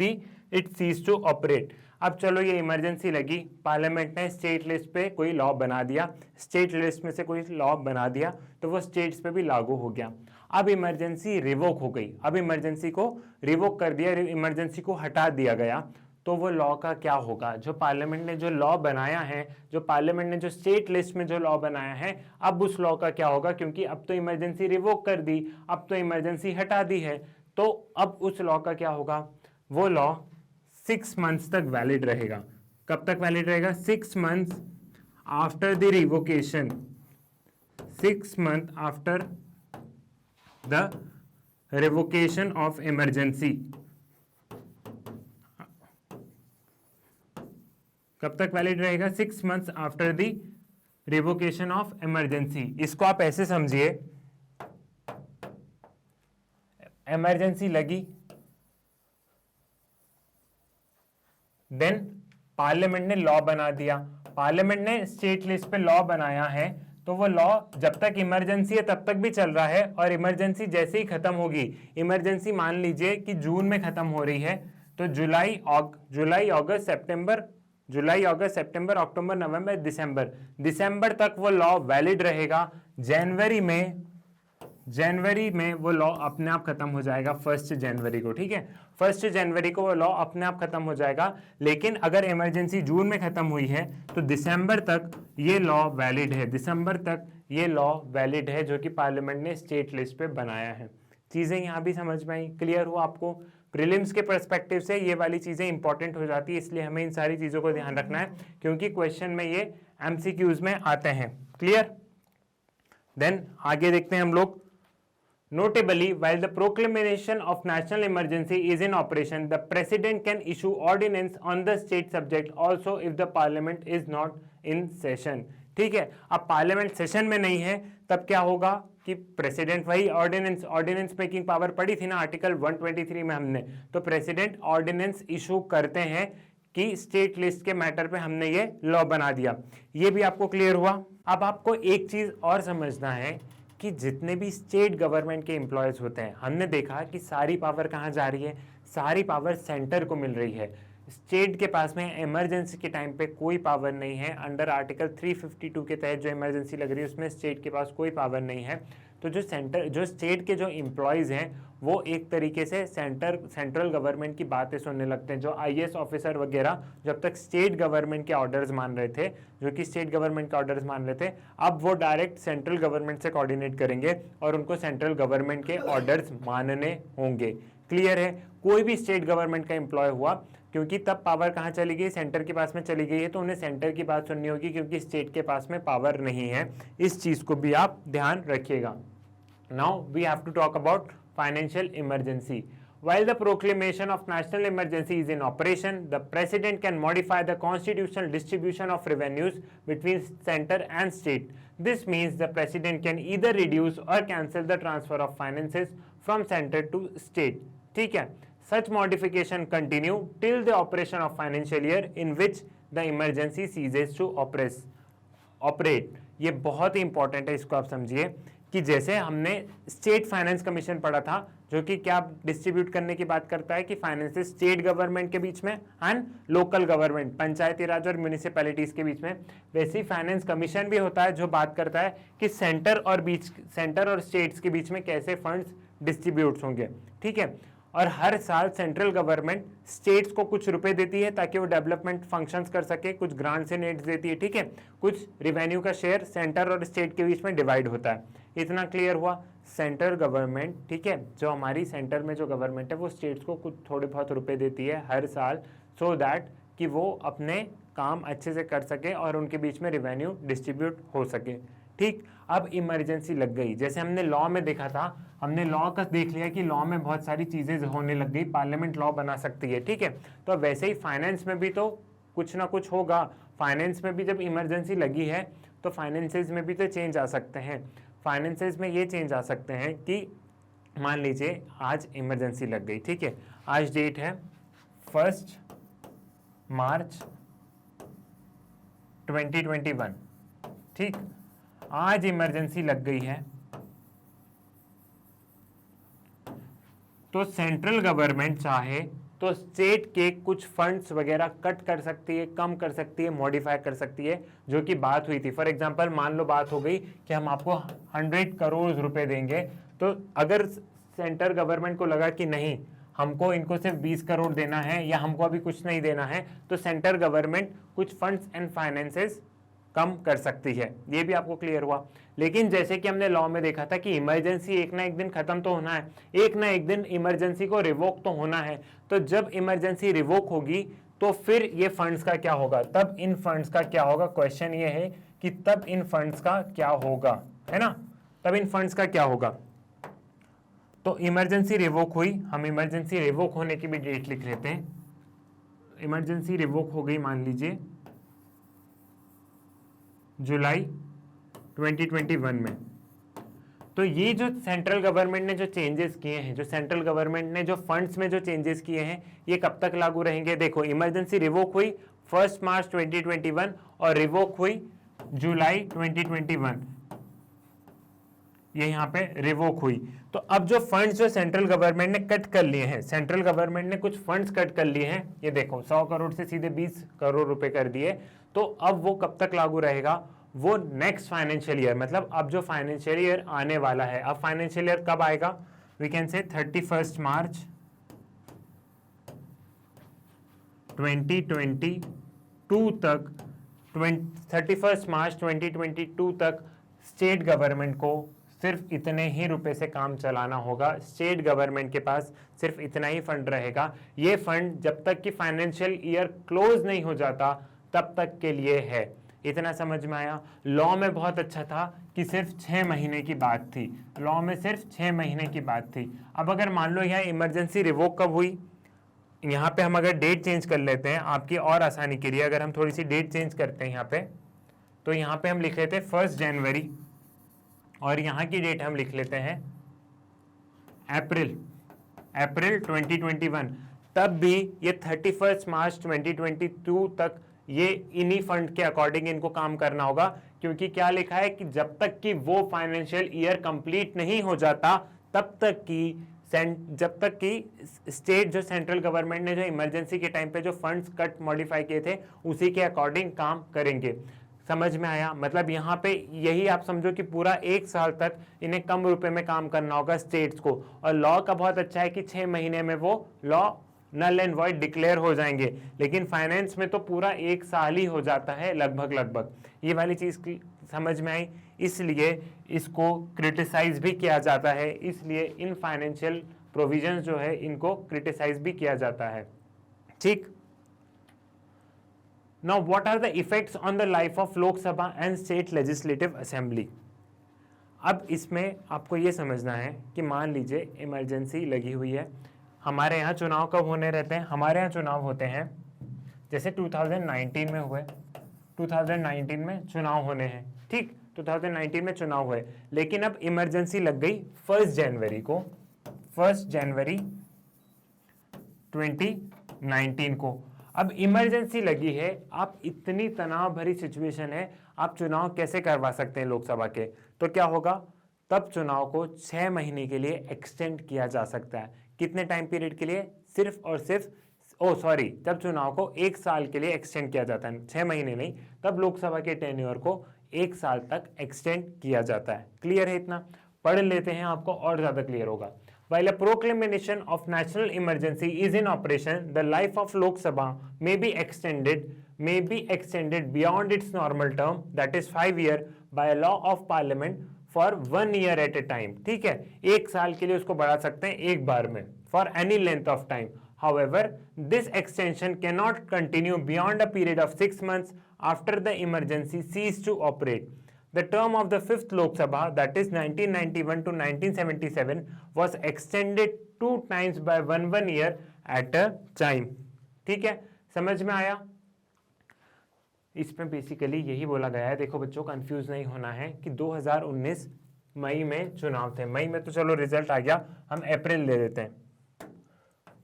it ceased to operate. अब चलो ये इमरजेंसी लगी, पार्लियामेंट ने स्टेट लिस्ट पे कोई लॉ बना दिया, स्टेट लिस्ट में से कोई लॉ बना दिया तो वो स्टेट्स पे भी लागू हो गया। अब इमरजेंसी रिवोक हो गई, अब इमरजेंसी को रिवोक कर दिया, इमरजेंसी को हटा दिया गया, तो वो लॉ का क्या होगा? जो पार्लियामेंट ने जो लॉ बनाया है, जो पार्लियामेंट ने जो स्टेट लिस्ट में जो लॉ बनाया है, अब उस लॉ का क्या होगा? क्योंकि अब तो इमरजेंसी रिवोक कर दी, अब तो इमरजेंसी हटा दी है, तो अब उस लॉ का क्या होगा? वो लॉ 6 मंथ्स तक वैलिड रहेगा। कब तक वैलिड रहेगा? 6 months after the revocation, 6 month after the revocation of emergency. कब तक वैलिड रहेगा? 6 months after the revocation of emergency. इसको आप ऐसे समझिए, इमरजेंसी लगी, देन पार्लियामेंट ने लॉ बना दिया, पार्लियामेंट ने स्टेट लिस्ट पे लॉ बनाया है, तो वो लॉ जब तक इमरजेंसी है तब तक भी चल रहा है, और इमरजेंसी जैसे ही खत्म होगी, इमरजेंसी मान लीजिए कि जून में खत्म हो रही है, तो जुलाई अगस्त सितंबर अक्टूबर नवंबर दिसंबर तक वो लॉ वैलिड रहेगा। जनवरी में वो लॉ अपने आप खत्म हो जाएगा, 1 जनवरी को, ठीक है, 1 जनवरी को वो लॉ अपने आप खत्म हो जाएगा। लेकिन अगर इमरजेंसी जून में खत्म हुई है तो दिसंबर तक ये लॉ वैलिड है, दिसंबर तक ये लॉ वैलिड है जो कि पार्लियामेंट ने स्टेट लिस्ट पे बनाया है। चीजें यहाँ भी समझ में आई? क्लियर हुआ आपको? प्रीलिम्स के पर्सपेक्टिव से ये वाली चीजें इंपॉर्टेंट हो जाती है, इसलिए हमें इन सारी चीजों को ध्यान रखना है क्योंकि क्वेश्चन में ये एमसीक्यूज में आते हैं। क्लियर? देन आगे देखते हैं हम लोग। Notably, while the proclamation of national emergency is in operation, the president can issue ordinance on the state subject also if the parliament is not in session. ठीक है, अब पार्लियामेंट सेशन में नहीं है तब क्या होगा कि प्रेसिडेंट वही ऑर्डिनेंस मेकिंग पावर पड़ी थी ना आर्टिकल 123 में हमने, तो प्रेसिडेंट ऑर्डिनेंस इशू करते हैं कि स्टेट लिस्ट के मैटर पे हमने ये लॉ बना दिया। ये भी आपको क्लियर हुआ। अब आपको एक चीज और समझना है कि जितने भी स्टेट गवर्नमेंट के एम्प्लॉयज होते हैं, हमने देखा कि सारी पावर कहाँ जा रही है, सारी पावर सेंटर को मिल रही है। स्टेट के पास में इमरजेंसी के टाइम पे कोई पावर नहीं है। अंडर आर्टिकल 352 के तहत जो इमरजेंसी लग रही है उसमें स्टेट के पास कोई पावर नहीं है। तो जो स्टेट के जो एम्प्लॉयज हैं वो एक तरीके से सेंट्रल गवर्नमेंट की बातें सुनने लगते हैं। जो आईएएस ऑफिसर वगैरह जब तक स्टेट गवर्नमेंट के ऑर्डर्स मान रहे थे, जो कि स्टेट गवर्नमेंट के ऑर्डर्स मान रहे थे, अब वो डायरेक्ट सेंट्रल गवर्नमेंट से कोऑर्डिनेट करेंगे और उनको सेंट्रल गवर्नमेंट के ऑर्डर्स मानने होंगे। क्लियर है? कोई भी स्टेट गवर्नमेंट का एम्प्लॉय हुआ, क्योंकि तब पावर कहाँ चली गई, सेंटर के पास में चली गई है, तो उन्हें सेंटर की बात सुननी होगी क्योंकि स्टेट के पास में पावर नहीं है। इस चीज को भी आप ध्यान रखिएगा। Now we have to talk about financial emergency. While the proclamation of national emergency is in operation, the President can modify the constitutional distribution of revenues between center and state. This means the President can either reduce or cancel the transfer of finances from center to state. ठीक है? Such modification continue till the operation of financial year in which the emergency ceases to operate. ये बहुत ही important है, इसको आप समझिए कि जैसे हमने स्टेट फाइनेंस कमीशन पढ़ा था जो कि क्या डिस्ट्रीब्यूट करने की बात करता है कि फाइनेंसेस स्टेट गवर्नमेंट के बीच में एंड लोकल गवर्नमेंट, पंचायती राज और म्यूनिसिपैलिटीज के बीच में, वैसे ही फाइनेंस कमीशन भी होता है जो बात करता है कि सेंटर और स्टेट्स के बीच में कैसे फंड्स डिस्ट्रीब्यूट होंगे। ठीक है? और हर साल सेंट्रल गवर्नमेंट स्टेट्स को कुछ रुपए देती है ताकि वो डेवलपमेंट फंक्शंस कर सके, कुछ ग्रांट्स एंड एड्स देती है। ठीक है? कुछ रिवेन्यू का शेयर सेंटर और स्टेट के बीच में डिवाइड होता है। इतना क्लियर हुआ? सेंट्रल गवर्नमेंट, ठीक है, जो हमारी सेंटर में जो गवर्नमेंट है वो स्टेट्स को कुछ थोड़े बहुत रुपए देती है हर साल, सो दैट कि वो अपने काम अच्छे से कर सके और उनके बीच में रिवेन्यू डिस्ट्रीब्यूट हो सके। ठीक? अब इमरजेंसी लग गई, जैसे हमने लॉ में देखा था, हमने लॉ का देख लिया कि लॉ में बहुत सारी चीजें होने लग गई, पार्लियामेंट लॉ बना सकती है। ठीक है? तो वैसे ही फाइनेंस में भी तो कुछ ना कुछ होगा। फाइनेंस में भी जब इमरजेंसी लगी है तो फाइनेंसेस में भी तो चेंज आ सकते हैं। फाइनेंसेस में ये चेंज आ सकते हैं कि मान लीजिए आज इमरजेंसी लग गई। ठीक है? आज डेट है 1 मार्च 2021। ठीक? आज इमरजेंसी लग गई है तो सेंट्रल गवर्नमेंट चाहे तो स्टेट के कुछ फंड्स वगैरह कट कर सकती है, कम कर सकती है, मॉडिफाई कर सकती है, जो कि बात हुई थी। फॉर एग्जांपल मान लो बात हो गई कि हम आपको 100 करोड़ रुपए देंगे, तो अगर सेंटर गवर्नमेंट को लगा कि नहीं, हमको इनको सिर्फ 20 करोड़ देना है या हमको अभी कुछ नहीं देना है, तो सेंटर गवर्नमेंट कुछ फंड्स एंड फाइनेंसेस कम कर सकती है। ये भी आपको क्लियर हुआ। लेकिन जैसे कि हमने लॉ में देखा था कि इमरजेंसी एक ना एक दिन खत्म तो होना है, एक ना एक दिन इमरजेंसी को रिवोक तो होना है। तो जब इमरजेंसी रिवोक होगी तो फिर ये फंड्स का क्या होगा, तब इन फंड्स का क्या होगा। क्वेश्चन ये है कि तब इन फंड्स का क्या होगा, है ना? तब इन फंड्स का क्या होगा। तो इमरजेंसी रिवोक हुई, हम इमरजेंसी रिवोक होने की भी डेट लिख लेते हैं। इमरजेंसी रिवोक हो गई मान लीजिए जुलाई 2021 में। तो ये जो सेंट्रल गवर्नमेंट ने जो चेंजेस किए हैं, जो सेंट्रल गवर्नमेंट ने जो फंड्स में जो चेंजेस किए हैं, ये कब तक लागू रहेंगे। देखो, इमरजेंसी रिवोक हुई 1 मार्च 2021 और रिवोक हुई जुलाई 2021, ये यहाँ पे रिवोक हुई। तो अब जो फंड्स जो सेंट्रल गवर्नमेंट ने कट कर लिए हैं, सेंट्रल गवर्नमेंट ने कुछ फंड्स कट कर लिए हैं, ये देखो 100 करोड़ से सीधे 20 करोड़ रुपए कर दिए। तो अब वो कब तक लागू रहेगा, वो नेक्स्ट फाइनेंशियल ईयर, मतलब अब जो फाइनेंशियल ईयर आने वाला है। अब फाइनेंशियल ईयर कब आएगा, वी कैन से 31 मार्च 2022 तक, 31 मार्च 2022 तक स्टेट गवर्नमेंट को सिर्फ इतने ही रुपए से काम चलाना होगा। स्टेट गवर्नमेंट के पास सिर्फ इतना ही फंड रहेगा। ये फंड जब तक कि फाइनेंशियल ईयर क्लोज नहीं हो जाता तब तक के लिए है। इतना समझ में आया? लॉ में बहुत अच्छा था कि सिर्फ 6 महीने की बात थी, लॉ में सिर्फ 6 महीने की बात थी। अब अगर मान लो यहाँ इमरजेंसी रिवोक कब हुई, यहाँ पे हम अगर डेट चेंज कर लेते हैं आपकी और आसानी के लिए, अगर हम थोड़ी सी डेट चेंज करते हैं यहाँ पे, तो यहाँ पे हम लिख लेते हैं 1 जनवरी और यहाँ की डेट हम लिख लेते हैं अप्रैल 2021। तब भी ये 31 मार्च 2022 तक ये इन्हीं फंड के अकॉर्डिंग इनको काम करना होगा, क्योंकि क्या लिखा है कि जब तक कि वो फाइनेंशियल ईयर कंप्लीट नहीं हो जाता तब तक कि जब तक कि स्टेट जो सेंट्रल गवर्नमेंट ने जो इमरजेंसी के टाइम पे जो फंड्स कट मॉडिफाई किए थे उसी के अकॉर्डिंग काम करेंगे। समझ में आया? मतलब यहाँ पे यही आप समझो कि पूरा 1 साल तक इन्हें कम रुपए में काम करना होगा स्टेट्स को। और लॉ का बहुत अच्छा है कि 6 महीने में वो law null and void declare हो जाएंगे, लेकिन फाइनेंस में तो पूरा 1 साल ही हो जाता है लगभग। ये वाली चीज समझ में आई, इसलिए इसको क्रिटिसाइज भी किया जाता है, इसलिए इन फाइनेंशियल प्रोविजंस जो है इनको क्रिटिसाइज भी किया जाता है। ठीक, now what are the effects on the life of Lok Sabha and state legislative assembly. अब इसमें आपको ये समझना है कि मान लीजिए इमरजेंसी लगी हुई है, हमारे यहाँ चुनाव कब होने रहते हैं? हमारे यहाँ चुनाव होते हैं जैसे 2019 में हुए, 2019 में चुनाव होने हैं, ठीक, 2019 में चुनाव हुए, लेकिन अब इमरजेंसी लग गई 1 जनवरी को, 1 जनवरी 2019 को। अब इमरजेंसी लगी है, आप इतनी तनाव भरी सिचुएशन है, आप चुनाव कैसे करवा सकते हैं लोकसभा के? तो क्या होगा, तब चुनाव को 6 महीने के लिए एक्सटेंड किया जा सकता है। कितने टाइम पीरियड के लिए? सिर्फ और सिर्फ तब चुनाव को 1 साल के लिए एक्सटेंड किया जाता है, 6 महीने नहीं, तब लोकसभा के टेन्योर को 1 साल तक एक्सटेंड किया जाता है। क्लियर है? इतना पढ़ लेते हैं, आपको और ज्यादा क्लियर होगा। While a proclamation of national emergency is in operation, the life of Lok Sabha may be extended beyond its normal term, that is 5 years, by a law of parliament for 1 year at a time. ठीक है, 1 साल के लिए उसको बढ़ा सकते हैं एक बार में, for any length of time. However, this extension cannot continue beyond a period of 6 months after the emergency ceased to operate. The term of the 5th Lok Sabha, that is 1991 to 1977, was extended 2 times by 1 year at a time. ठीक है, समझ में आया? इसमें basically यही बोला गया है, देखो बच्चों कंफ्यूज नहीं होना है कि 2019 मई में चुनाव थे, मई में तो चलो रिजल्ट आ गया, हम अप्रैल ले लेते हैं।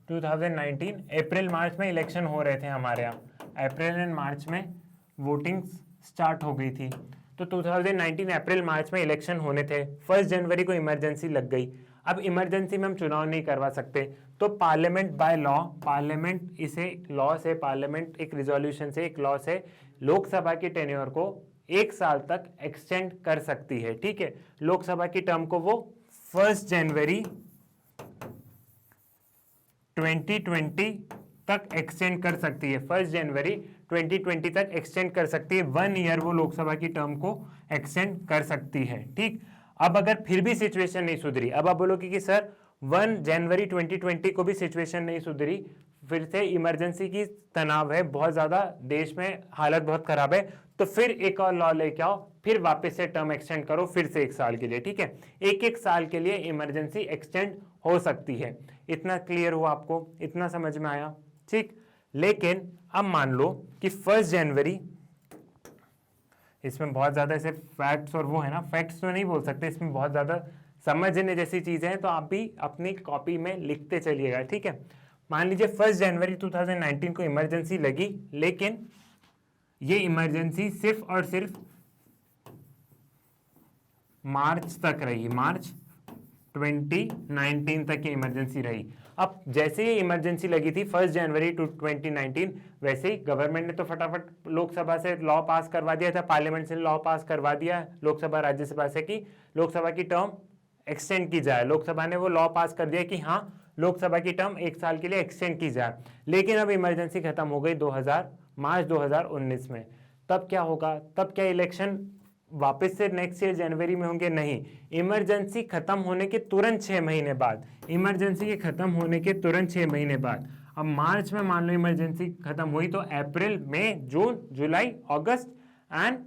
2019 अप्रैल मार्च में इलेक्शन हो रहे थे हमारे यहाँ, अप्रैल एंड मार्च में वोटिंग स्टार्ट हो गई थी, तो 2019 अप्रैल मार्च में इलेक्शन होने थे, 1 जनवरी को इमरजेंसी लग गई। अब इमरजेंसी में हम चुनाव नहीं करवा सकते, तो पार्लियामेंट बाय लॉ, पार्लियामेंट इसे लॉ से, पार्लियामेंट एक रिजोल्यूशन से, एक लॉ से लोकसभा के टेन्योर को 1 साल तक एक्सटेंड कर सकती है। ठीक है, लोकसभा की टर्म को वो 1 जनवरी 2020 तक एक्सटेंड कर सकती है, 1 जनवरी 2020 तक एक्सटेंड कर सकती है, 1 ईयर वो लोकसभा की टर्म को एक्सटेंड कर सकती है। ठीक, अब अगर फिर भी सिचुएशन नहीं सुधरी, अब आप बोलोगे कि सर 1 जनवरी 2020 को भी सिचुएशन नहीं सुधरी, फिर से इमरजेंसी की तनाव है बहुत ज्यादा, देश में हालत बहुत खराब है, तो फिर एक और लॉ लेके आओ, फिर वापस से टर्म एक्सटेंड करो, फिर से 1 साल के लिए। ठीक है, एक साल के लिए इमरजेंसी एक्सटेंड हो सकती है। इतना क्लियर हुआ आपको? इतना समझ में आया? ठीक, लेकिन अब मान लो कि 1 जनवरी, इसमें बहुत ज्यादा ऐसे फैक्ट्स और वो है ना, फैक्ट्स तो नहीं बोल सकते, इसमें बहुत ज्यादा समझने जैसी चीजें हैं, तो आप भी अपनी कॉपी में लिखते चलिएगा। ठीक है, मान लीजिए 1 जनवरी 2019 को इमरजेंसी लगी, लेकिन ये इमरजेंसी सिर्फ और सिर्फ मार्च तक रही, मार्च 2019 तक ये इमरजेंसी रही। अब जैसे ही इमरजेंसी लगी थी 1 जनवरी 2019, वैसे ही गवर्नमेंट ने तो फटाफट लोकसभा से लॉ पास करवा दिया था, पार्लियामेंट से लॉ पास करवा दिया लोकसभा राज्यसभा से कि लोकसभा की टर्म एक्सटेंड की जाए। लोकसभा ने वो लॉ पास कर दिया कि हाँ लोकसभा की टर्म 1 साल के लिए एक्सटेंड की जाए, लेकिन अब इमरजेंसी खत्म हो गई मार्च 2019 में। तब क्या होगा? तब क्या इलेक्शन वापस से नेक्स्ट ईयर जनवरी में होंगे? नहीं, इमरजेंसी खत्म होने के तुरंत 6 महीने बाद, इमरजेंसी के खत्म होने के तुरंत 6 महीने बाद, अब मार्च में मान लो इमरजेंसी खत्म हुई, तो अप्रैल, मई, जून, जुलाई, अगस्त एंड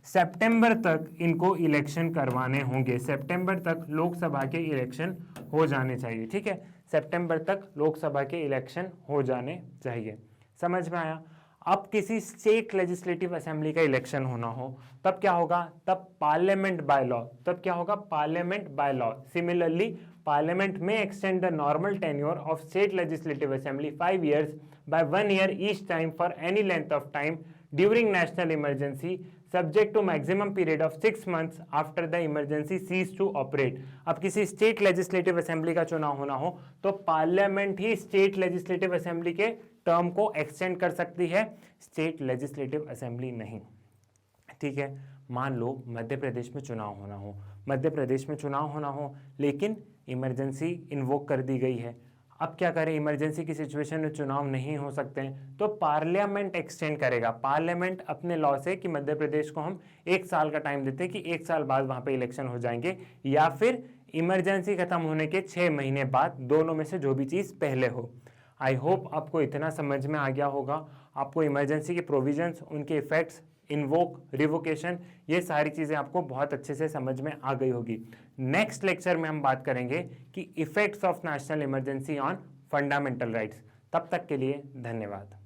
सितंबर तक इनको इलेक्शन करवाने होंगे। सितंबर तक लोकसभा के इलेक्शन हो जाने चाहिए। ठीक है, सितंबर तक लोकसभा के इलेक्शन हो जाने चाहिए। समझ में आया? अब किसी स्टेट लेजिस्लेटिव असेंबली का इलेक्शन होना हो, तब क्या होगा? तब पार्लियामेंट बाय लॉ, तब क्या होगा? Parliament by law. Similarly Parliament may extend the normal tenure of state legislative assembly 5 years by 1 year each time for any length of time during national emergency, subject to maximum period of 6 months after the emergency cease to operate. अब किसी state legislative assembly का चुनाव होना हो तो parliament ही state legislative assembly के term को extend कर सकती है, स्टेट लेजिस्लेटिव असेंबली नहीं। ठीक है, मान लो मध्य प्रदेश में चुनाव होना हो, लेकिन इमरजेंसी इन्वोक कर दी गई है। अब क्या करें, इमरजेंसी की सिचुएशन में चुनाव नहीं हो सकते हैं तो पार्लियामेंट एक्सटेंड करेगा। पार्लियामेंट अपने लॉ से कि मध्य प्रदेश को हम 1 साल का टाइम देते हैं कि 1 साल बाद वहां पे इलेक्शन हो जाएंगे, या फिर इमरजेंसी खत्म होने के 6 महीने बाद, दोनों में से जो भी चीज़ पहले हो। आई होप आपको इतना समझ में आ गया होगा। आपको इमरजेंसी के प्रोविजंस, उनके इफेक्ट्स, इन्वोक, रिवोकेशन, ये सारी चीज़ें आपको बहुत अच्छे से समझ में आ गई होगी। नेक्स्ट लेक्चर में हम बात करेंगे कि effects of national emergency on fundamental rights. तब तक के लिए धन्यवाद।